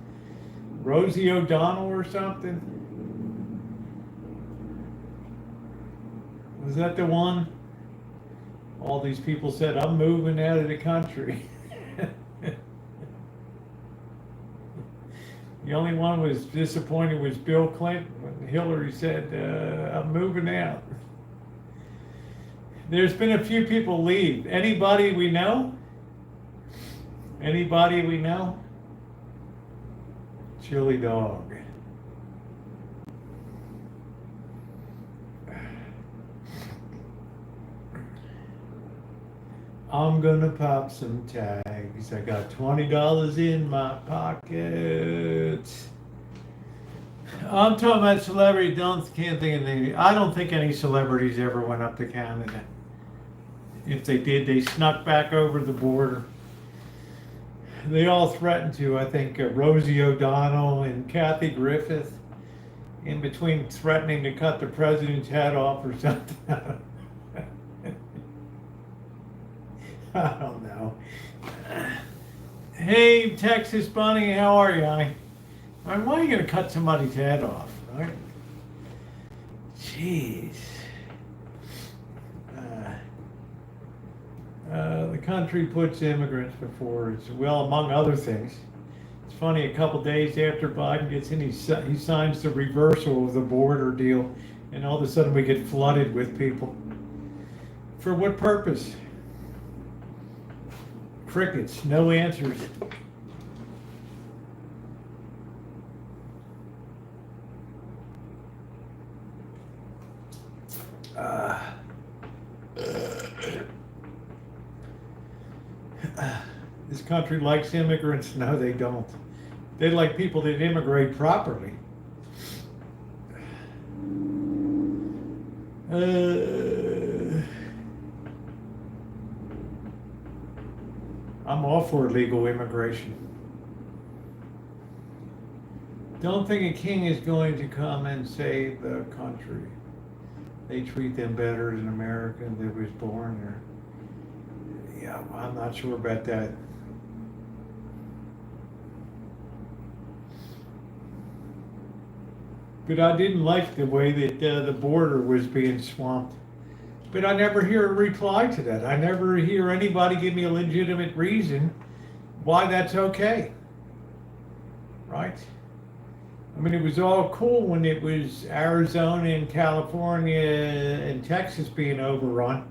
Rosie O'Donnell or something? Was that the one? All these people said, I'm moving out of the country. The only one who was disappointed was Bill Clinton when Hillary said, I'm moving out. There's been a few people leave. Anybody we know? Anybody we know? Chili dog. I'm gonna pop some tags. I got $20 in my pocket. I'm talking about celebrities. Can't think of any. I don't think any celebrities ever went up to Canada. If they did, they snuck back over the border. They all threatened to. I think Rosie O'Donnell and Kathy Griffith, in between threatening to cut the president's head off or something. I don't know. Hey, Texas Bunny, how are you, honey? I mean, why are you going to cut somebody's head off, right? Jeez. The country puts immigrants before its, well, among other things. It's funny, a couple days after Biden gets in, he signs the reversal of the border deal, and all of a sudden we get flooded with people. For what purpose? Crickets, no answers. This country likes immigrants. No, they don't. They like people that immigrate properly. I'm all for legal immigration. Don't think a king is going to come and save the country. They treat them better as an American that was born there. Yeah, I'm not sure about that. But I didn't like the way that the border was being swamped. But I never hear a reply to that. I never hear anybody give me a legitimate reason why that's okay. Right? I mean, it was all cool when it was Arizona and California and Texas being overrun.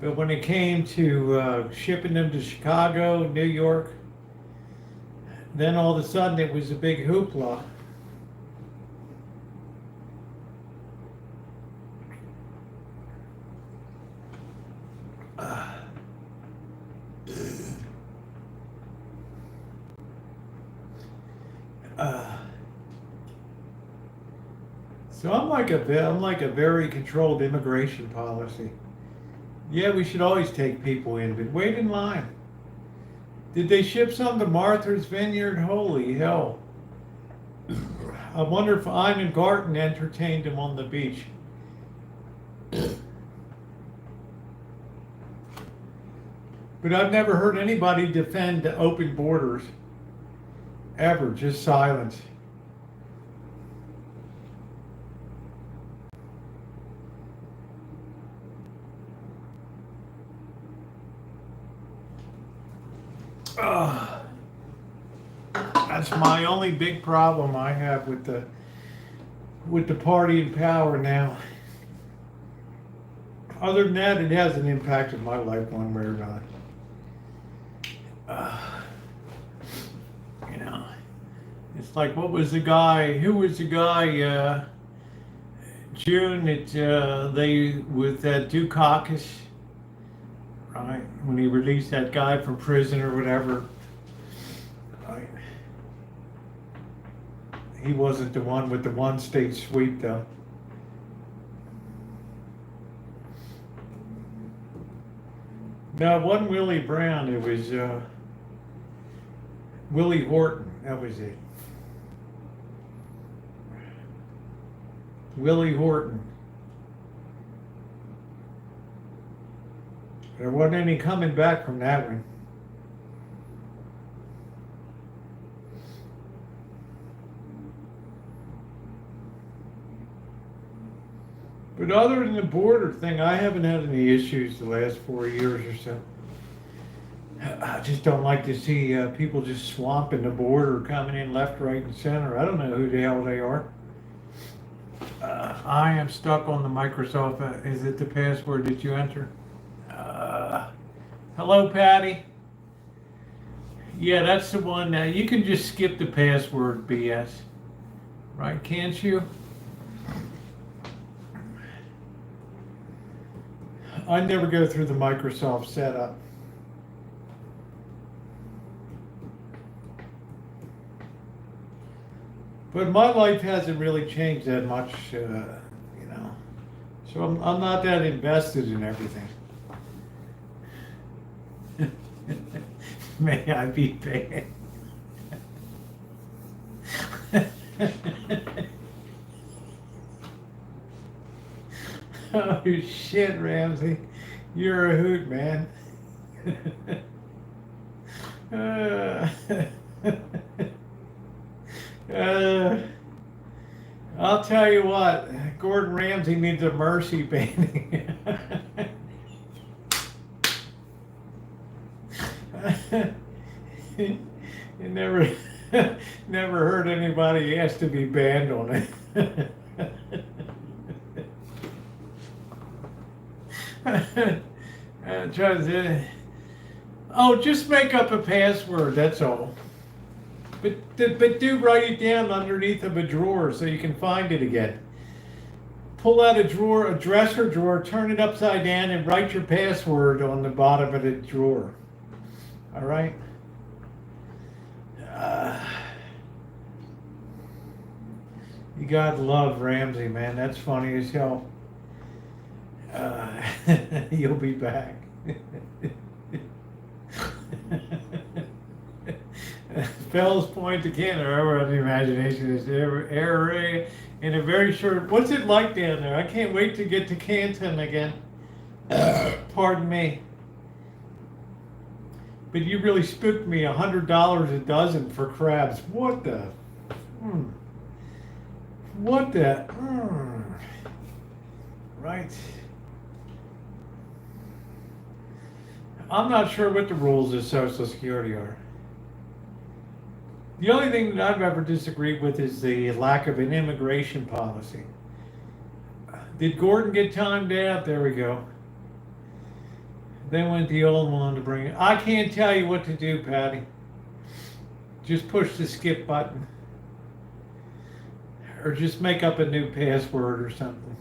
But when it came to shipping them to Chicago, New York, then all of a sudden it was a big hoopla. So I'm like a very controlled immigration policy. Yeah, we should always take people in, but wait in line. Did they ship some to Martha's Vineyard? Holy hell. I wonder if Iman Garten entertained him on the beach. But I've never heard anybody defend open borders. Ever, just silence. That's my only big problem I have with the party in power now. Other than that, it hasn't impacted my life one way or another. You know, it's like, what was the guy? Who was the guy? June that they with that Dukakis, right? When he released that guy from prison or whatever. Right. He wasn't the one with the one state sweep though. No, it wasn't Willie Brown, it was Willie Horton, that was it. Willie Horton. There wasn't any coming back from that one. But other than the border thing, I haven't had any issues the last 4 years or so. I just don't like to see people just swamping the border, coming in left, right, and center. I don't know who the hell they are. I am stuck on the Microsoft. Is it the password that you enter? Hello, Patty. Yeah, that's the one. Now you can just skip the password BS, right? Can't you? I never go through the Microsoft setup. But my life hasn't really changed that much, you know. So I'm not that invested in everything. May I be banned? Oh shit, Ramsey. You're a hoot, man. I'll tell you what, Gordon Ramsay needs a mercy banning. You never heard anybody ask to be banned on it. Oh, just make up a password, that's all. But do write it down underneath of a drawer so you can find it again. Pull out a drawer, a dresser drawer, turn it upside down and write your password on the bottom of the drawer. All right? You gotta love Ramsey, man. That's funny as hell. You'll be back. Fells Point to Canada, where the imagination is area in a very short. What's it like down there? I can't wait to get to Canton again. Pardon me. But you really spooked me. $100 a dozen for crabs. What the? What the? Right. I'm not sure what the rules of Social Security are. The only thing that I've ever disagreed with is the lack of an immigration policy. Did Gordon get timed out? There we go. They went the old one to bring it. I can't tell you what to do, Patty. Just push the skip button. Or just make up a new password or something.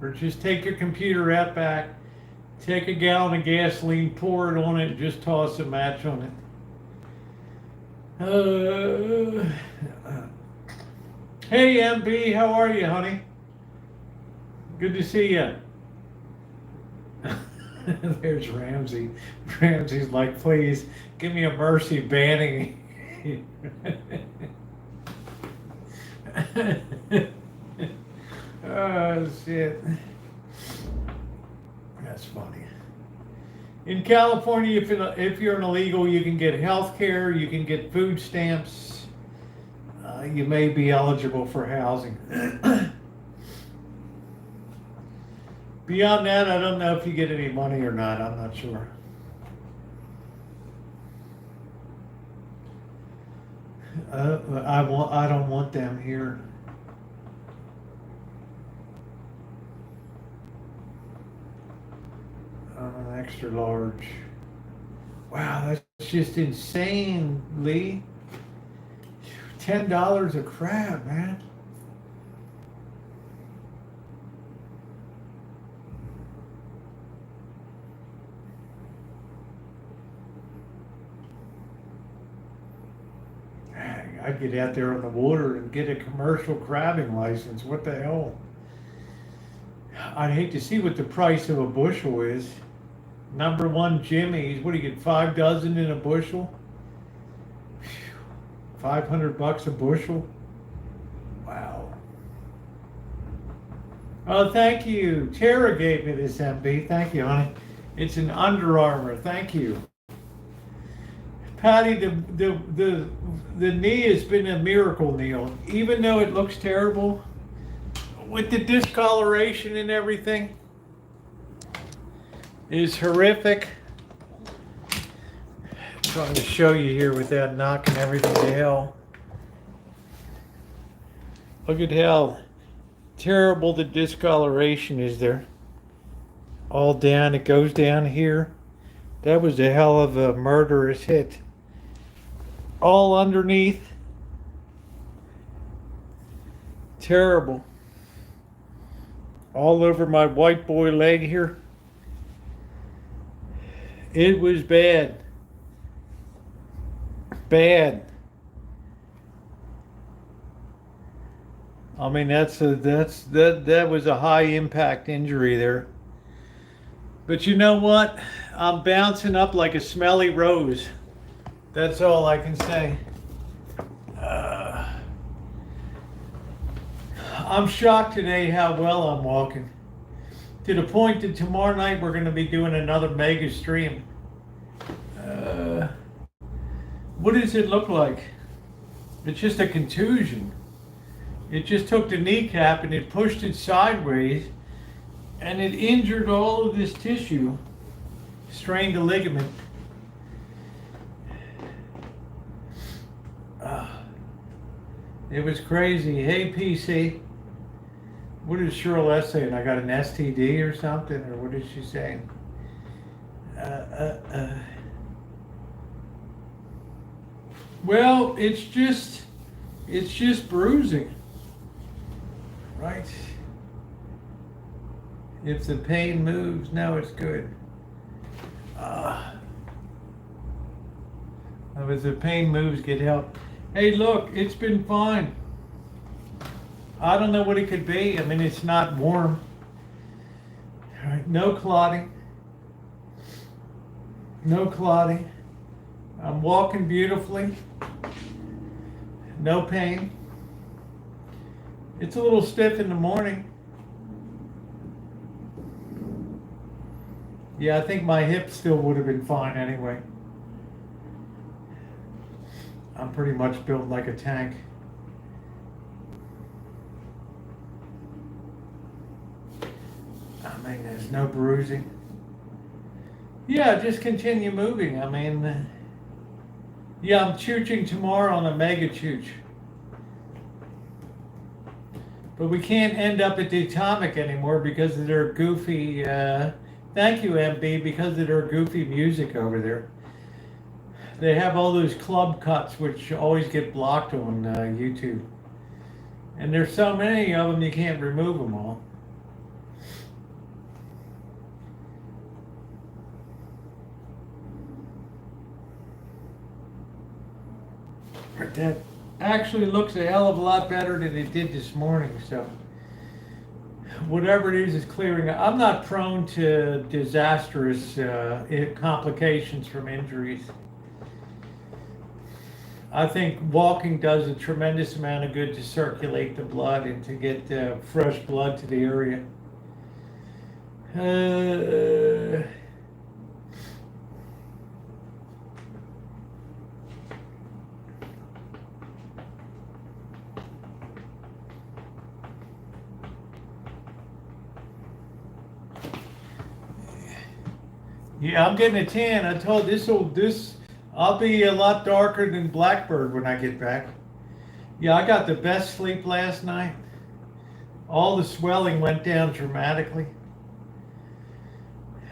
Or just take your computer out back, take a gallon of gasoline, pour it on it, and just toss a match on it. Hey, MB, how are you, honey? Good to see you. There's Ramsey. Ramsey's like, please, give me a mercy banning. Oh, shit. That's funny. In California, if you're an illegal, you can get health care, you can get food stamps, you may be eligible for housing. Beyond that, I don't know if you get any money or not. I'm not sure. I don't want them here. Extra large. Wow, that's just insane, Lee. $10 a crab, man. I'd get out there on the water and get a commercial crabbing license. What the hell? I'd hate to see what the price of a bushel is. Number one Jimmy's, what do you get, 5 dozen in a bushel? $500 a bushel? Wow. Oh, thank you. Tara gave me this, MB. Thank you, honey. It's an Under Armour. Thank you. Patty, the knee has been a miracle, Neil. Even though it looks terrible, with the discoloration and everything, is horrific. I'm trying to show you here without knocking everything to hell. Look at how terrible the discoloration is there. all down. It goes down here. That was a hell of a murderous hit. All underneath. Terrible. All over my white boy leg here. It was bad. Bad. I mean, that was a high impact injury there. But you know what? I'm bouncing up like a smelly rose. That's all I can say. I'm shocked today how well I'm walking. To the point that tomorrow night we're going to be doing another mega stream. What does it look like? It's just a contusion. It just took the kneecap and it pushed it sideways and it injured all of this tissue, strained a ligament. It was crazy. Hey, PC. What is Cheryl S saying? I got an STD or something? Or what is she saying? Well, it's just bruising, right? If the pain moves, now it's good. If the pain moves, get help. Hey, look, it's been fine. I don't know what it could be. I mean, it's not warm. All right, no clotting. No clotting. I'm walking beautifully. No pain. It's a little stiff in the morning. Yeah, I think my hip still would have been fine anyway. I'm pretty much built like a tank. I mean, there's no bruising. Yeah, just continue moving. I mean, yeah, I'm chooching tomorrow on a mega chooch. But we can't end up at the Atomic anymore because of their goofy, thank you, MB, because of their goofy music over there. They have all those club cuts which always get blocked on YouTube. And there's so many of them you can't remove them all. But that actually looks a hell of a lot better than it did this morning, so whatever it is clearing up. I'm not prone to disastrous complications from injuries. I think walking does a tremendous amount of good to circulate the blood and to get fresh blood to the area. Yeah, I'm getting a tan. I told I'll be a lot darker than Blackbird when I get back. Yeah, I got the best sleep last night. All the swelling went down dramatically.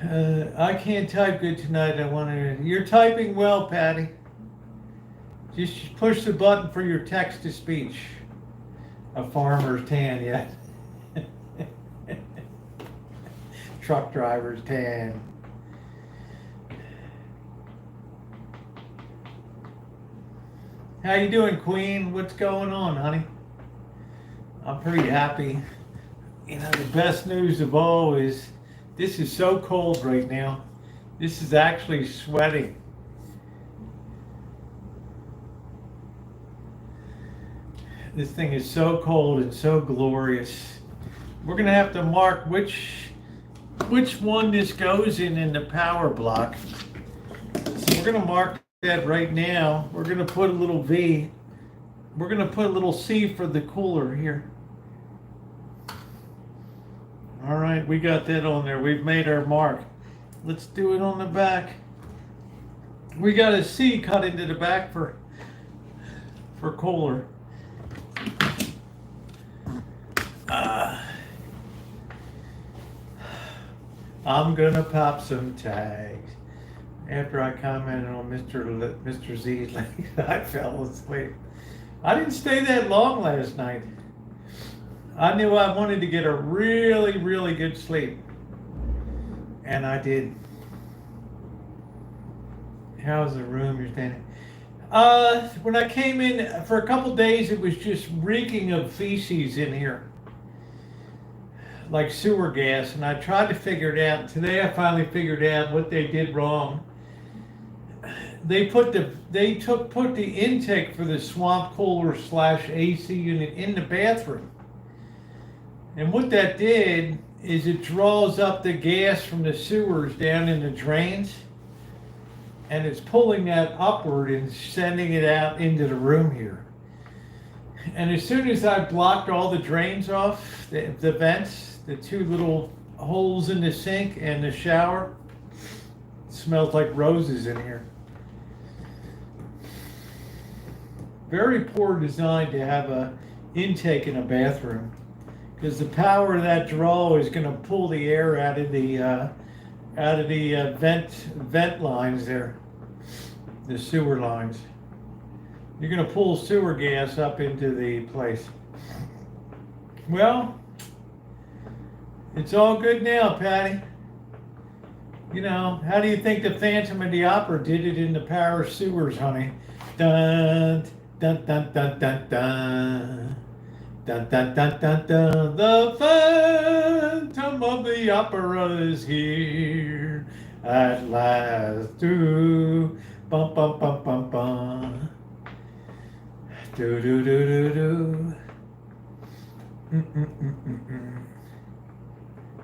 I can't type good tonight. You're typing well, Patty. Just push the button for your text to speech. A farmer's tan, yeah. Truck driver's tan. How you doing, Queen? What's going on, honey? I'm pretty happy. You know, the best news of all is this is so cold right now. This is actually sweating. This thing is so cold and so glorious. We're gonna have to mark which one this goes in the power block. So we're gonna mark that right now. We're gonna put a little V. We're gonna put a little C for the cooler here. All right, we got that on there. We've made our mark. Let's do it on the back. We got a C cut into the back for cooler. I'm gonna pop some tags. After I commented on Mr. Z's, I fell asleep. I didn't stay that long last night. I knew I wanted to get a really, really good sleep. And I did. How's the room you're standing? When I came in for a couple days, it was just reeking of feces in here. Like sewer gas, and I tried to figure it out. Today I finally figured out what they did wrong. They put the intake for the swamp cooler / AC unit in the bathroom. And what that did is it draws up the gas from the sewers down in the drains, and it's pulling that upward and sending it out into the room here. And as soon as I blocked all the drains off, the vents, the two little holes in the sink and the shower, it smells like roses in here. Very poor design to have a intake in a bathroom, because the power of that draw is going to pull the air out of the vent lines there, the sewer lines. You're going to pull sewer gas up into the place. Well, it's all good now, Patty. You know, how do you think the Phantom of the Opera did it in the Power Sewers, honey? Dun, dun, dun, dun, dun, dun. Dun, dun, dun, dun, dun. The Phantom of the Opera is here at last. Do, bum, bum, bum, bum, bum. Do, do, do, do, do.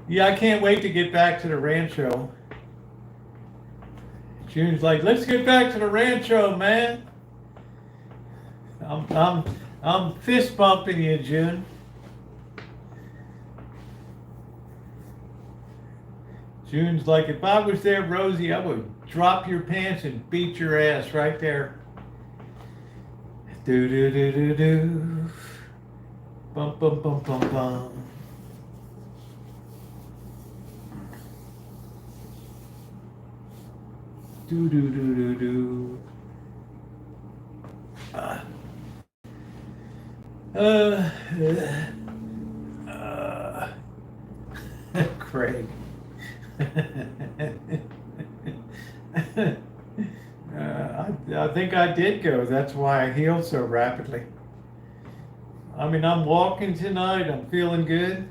Yeah, I can't wait to get back to the Rancho. June's like, let's get back to the Rancho, man. I'm fist bumping you, June. June's like, if I was there, Rosie, I would drop your pants and beat your ass right there. Do do do do do. Bum bum bum bum bum. Do do do do do. Craig. I think I did go. That's why I healed so rapidly. I mean, I'm walking tonight. I'm feeling good.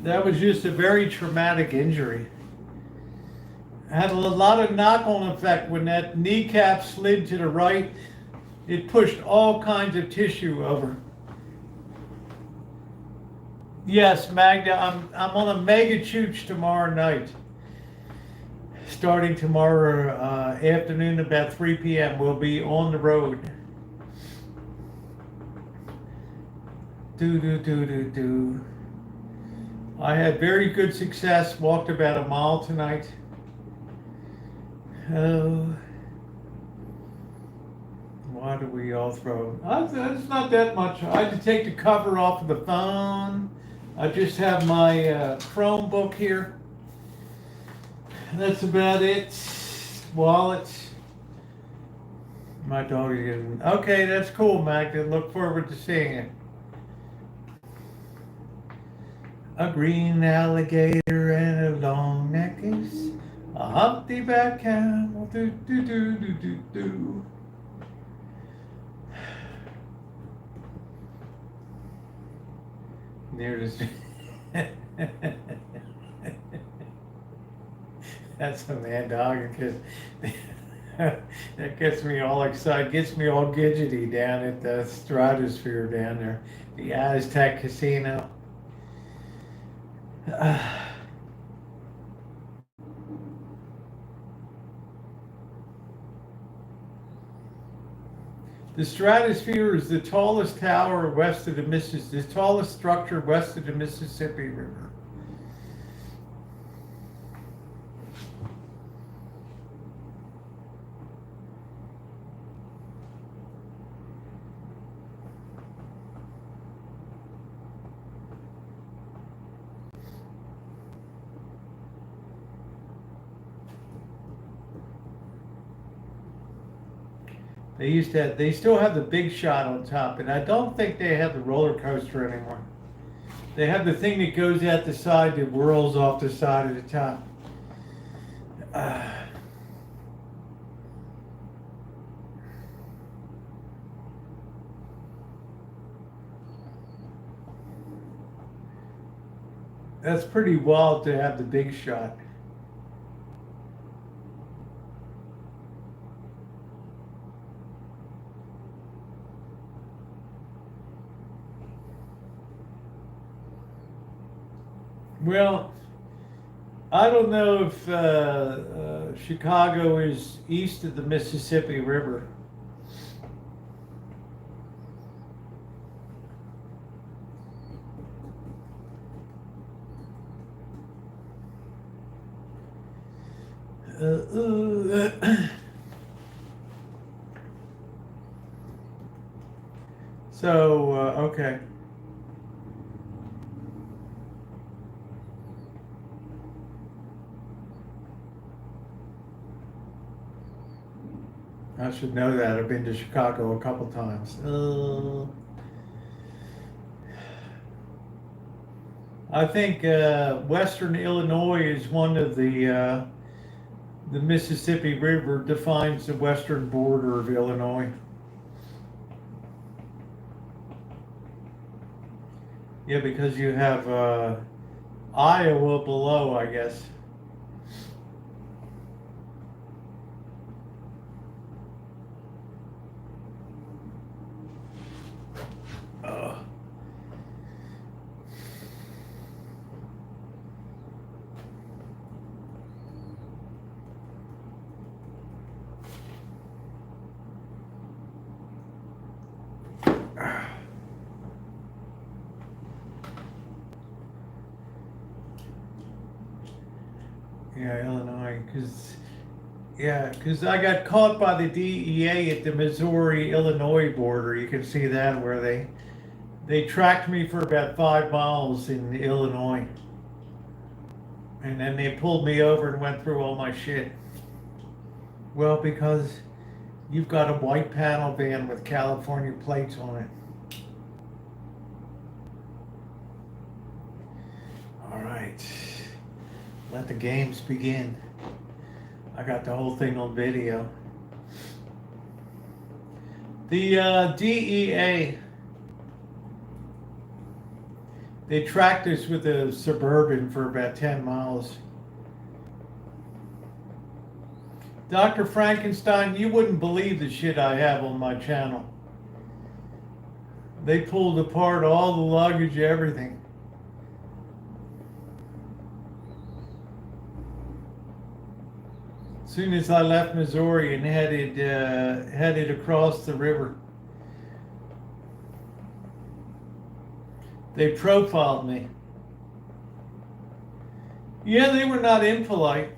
That was just a very traumatic injury. Had a lot of knock-on effect when that kneecap slid to the right. It pushed all kinds of tissue over. Yes, Magda, I'm on a mega chooch tomorrow night. Starting tomorrow afternoon about 3 p.m. We'll be on the road. Do do do do do. I had very good success. Walked about a mile tonight. Oh. Why do we all throw? It's not that much. I had to take the cover off of the phone. I just have my Chromebook here. That's about it. Wallet. My dog is getting... Okay, that's cool, Magda. Look forward to seeing it. A green alligator and a long neck is a humpty-back camel. Do do do do do do. Near this. That's a mad dog, because that gets me all excited, gets me all gidgety down at the stratosphere down there, the Aztec Casino. The stratosphere is the tallest tower west of the Mississippi, the tallest structure west of the Mississippi River. They used to have, they still have the big shot on top, and I don't think they have the roller coaster anymore. They have the thing that goes out the side that whirls off the side of the top. That's pretty wild to have the big shot. Well, I don't know if Chicago is east of the Mississippi River. So, okay. I should know that. I've been to Chicago a couple times. I think Western Illinois is one of the Mississippi River defines the western border of Illinois. Yeah, because you have Iowa below, I guess. Yeah, Illinois, because I got caught by the DEA at the Missouri-Illinois border. You can see that where they tracked me for about 5 miles in Illinois. And then they pulled me over and went through all my shit. Well, because you've got a white panel van with California plates on it. All right. Let the games begin. I got the whole thing on video. The DEA, they tracked us with a Suburban for about 10 miles. Dr. Frankenstein, you wouldn't believe the shit I have on my channel. They pulled apart all the luggage, everything. As soon as I left Missouri and headed across the river, they profiled me. Yeah, they were not impolite.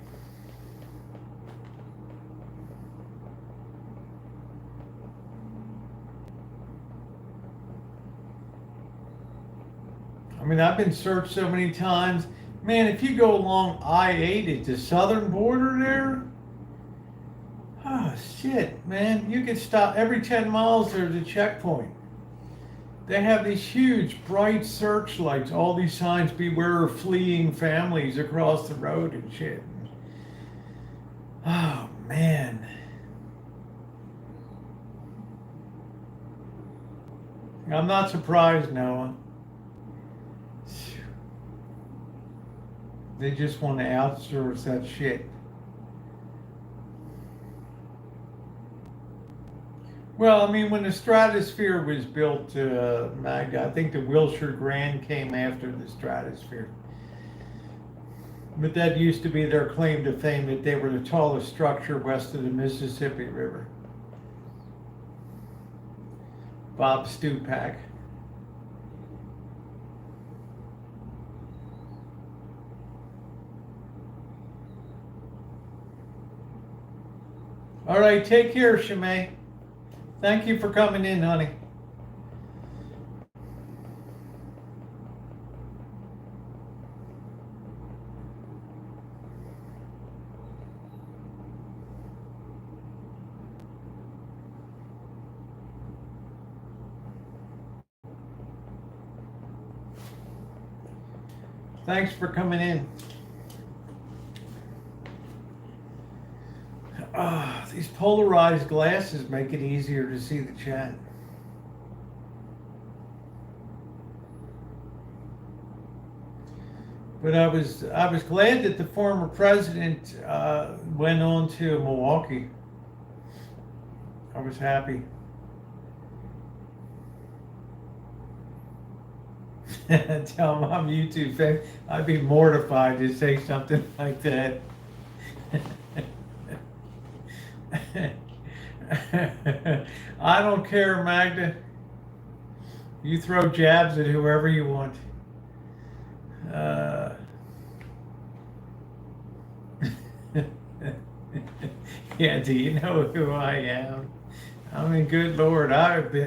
I mean, I've been searched so many times. Man, if you go along I-8 at the southern border there, oh shit, man, you can stop every 10 miles. There's a checkpoint. They have these huge bright searchlights, all these signs, beware of fleeing families across the road and shit. Oh man. I'm not surprised, Noah. They just want to outsource that shit. Well, I mean, when the Stratosphere was built, Magda, I think the Wilshire Grand came after the Stratosphere. But that used to be their claim to fame, that they were the tallest structure west of the Mississippi River. Bob Stupak. All right, take care, Shimei. Thank you for coming in, honey. Thanks for coming in. These polarized glasses make it easier to see the chat. But I was glad that the former president went on to Milwaukee. I was happy. Tell him I'm YouTube fan. I'd be mortified to say something like that. I don't care, Magda. You throw jabs at whoever you want. Yeah, do you know who I am? I mean, good Lord, I'd be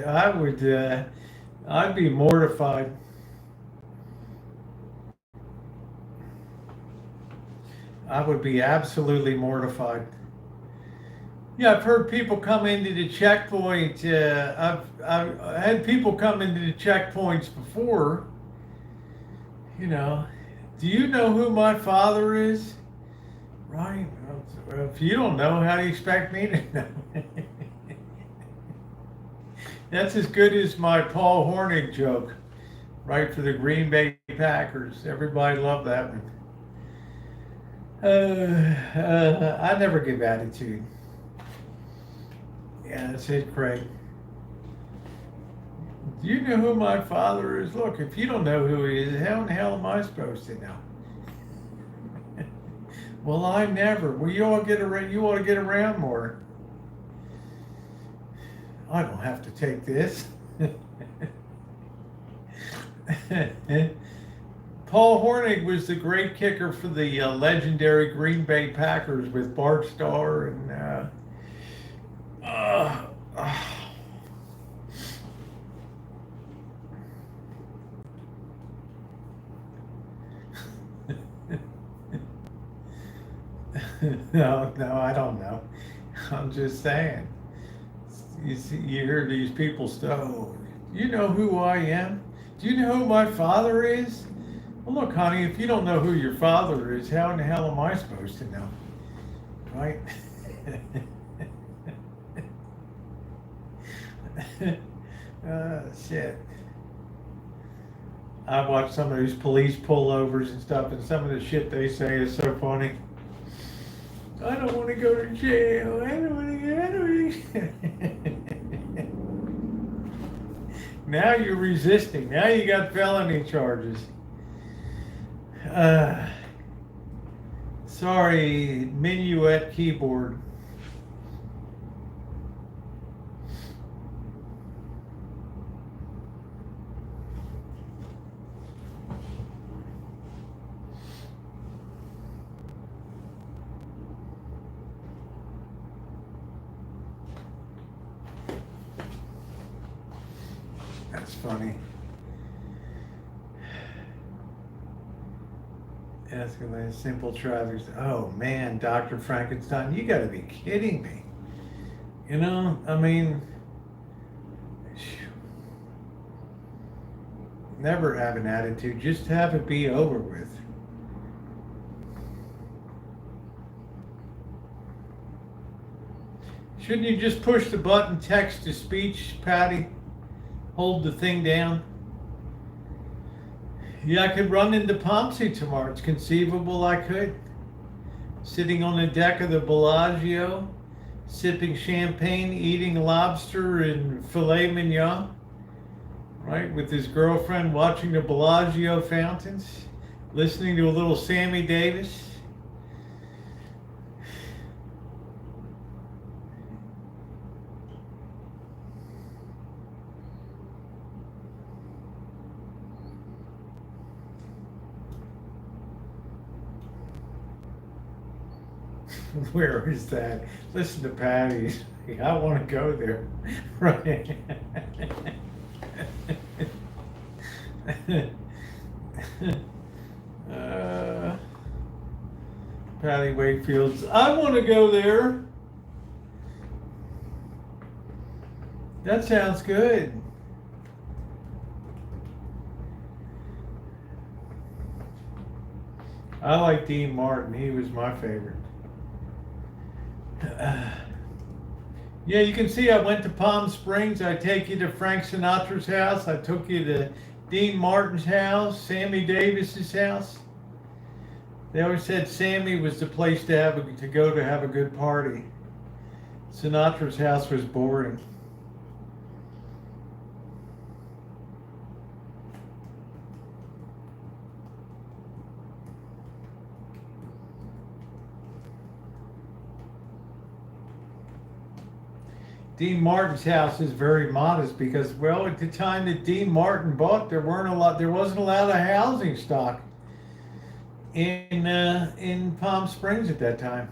mortified. I would be absolutely mortified. Yeah, I've heard people come into the checkpoint. I've had people come into the checkpoints before. You know, do you know who my father is? Right. If you don't know, how do you expect me to know? That's as good as my Paul Hornig joke, right, for the Green Bay Packers. Everybody loved that one. I never give attitude. Yeah, that's it, Craig. Do you know who my father is? Look, if you don't know who he is, how in the hell am I supposed to know? Well, I never. Well, you ought to get around more. I don't have to take this. Paul Hornig was the great kicker for the legendary Green Bay Packers with Bart Starr and No, I don't know. I'm just saying. You hear these people stuff. Oh, you know who I am? Do you know who my father is? Well, look, honey, if you don't know who your father is, how in the hell am I supposed to know? Right? Shit. I watch some of these police pullovers and stuff, and some of the shit they say is so funny. I don't want to go to jail. I don't want to. Now you're resisting. Now you got felony charges. Sorry, minuet keyboard. That's funny. Asking a simple traffic. Oh man, Dr. Frankenstein, you gotta be kidding me. You know, I mean, never have an attitude, just have it be over with. Shouldn't you just push the button text to speech, Patty? Hold the thing down. Yeah, I could run into Pomsey tomorrow. It's conceivable I could. Sitting on the deck of the Bellagio, sipping champagne, eating lobster and filet mignon, right, with his girlfriend, watching the Bellagio fountains, listening to a little Sammy Davis. Where is that? Listen to Patty. I want to go there. Right. Patty Wakefield's. I want to go there. That sounds good. I like Dean Martin. He was my favorite. Yeah, you can see I went to Palm Springs. I take you to Frank Sinatra's house. I took you to Dean Martin's house, Sammy Davis's house. They always said Sammy was the place to go to have a good party. Sinatra's house was boring. Dean Martin's house is very modest because, well, at the time that Dean Martin bought, there wasn't a lot of housing stock in Palm Springs at that time.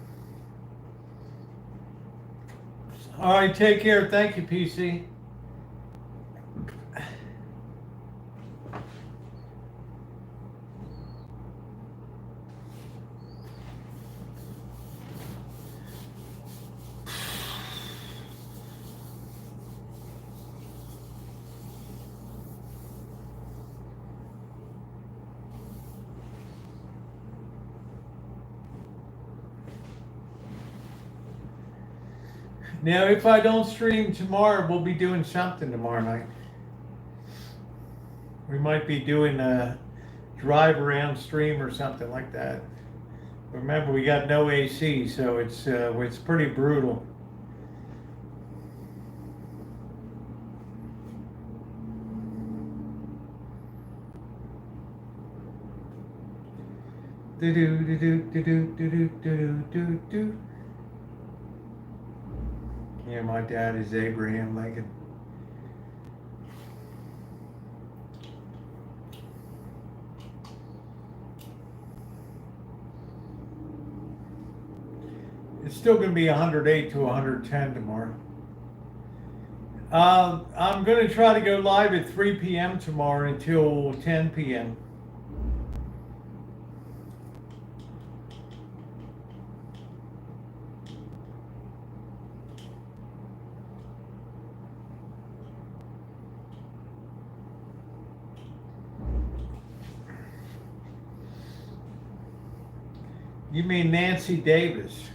All right, take care. Thank you, PC. Now, if I don't stream tomorrow, we'll be doing something tomorrow night. We might be doing a drive around stream or something like that. Remember, we got no AC, so it's pretty brutal. Do do do do do do do do do do. Yeah, my dad is Abraham Lincoln. It's still going to be 108 to 110 tomorrow. I'm going to try to go live at 3 p.m. tomorrow until 10 p.m. You mean Nancy Davis?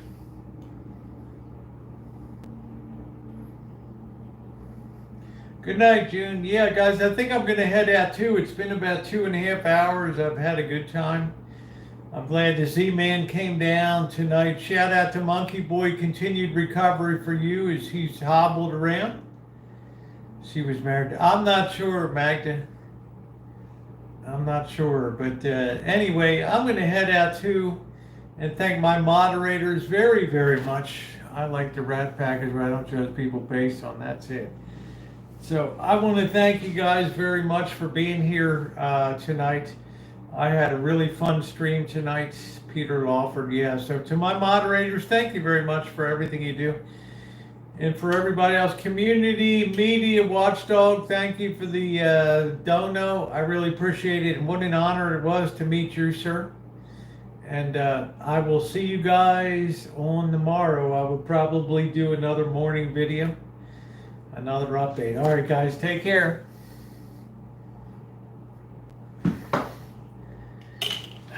Good night, June. Yeah, guys, I think I'm going to head out too. It's been about 2.5 hours. I've had a good time. I'm glad the Z-Man came down tonight. Shout out to Monkey Boy. Continued recovery for you as he's hobbled around. She was married. I'm not sure, Magda. I'm not sure. But anyway, I'm going to head out too. And thank my moderators very, very much. I like the Rat Package where I don't judge people based on that's it. So I want to thank you guys very much for being here tonight. I had a really fun stream tonight, Peter Lawford. Yeah, so to my moderators, thank you very much for everything you do. And for everybody else, community, media, watchdog, thank you for the dono. I really appreciate it. And what an honor it was to meet you, sir. And I will see you guys on tomorrow. I will probably do another morning video, another update. All right, guys, take care.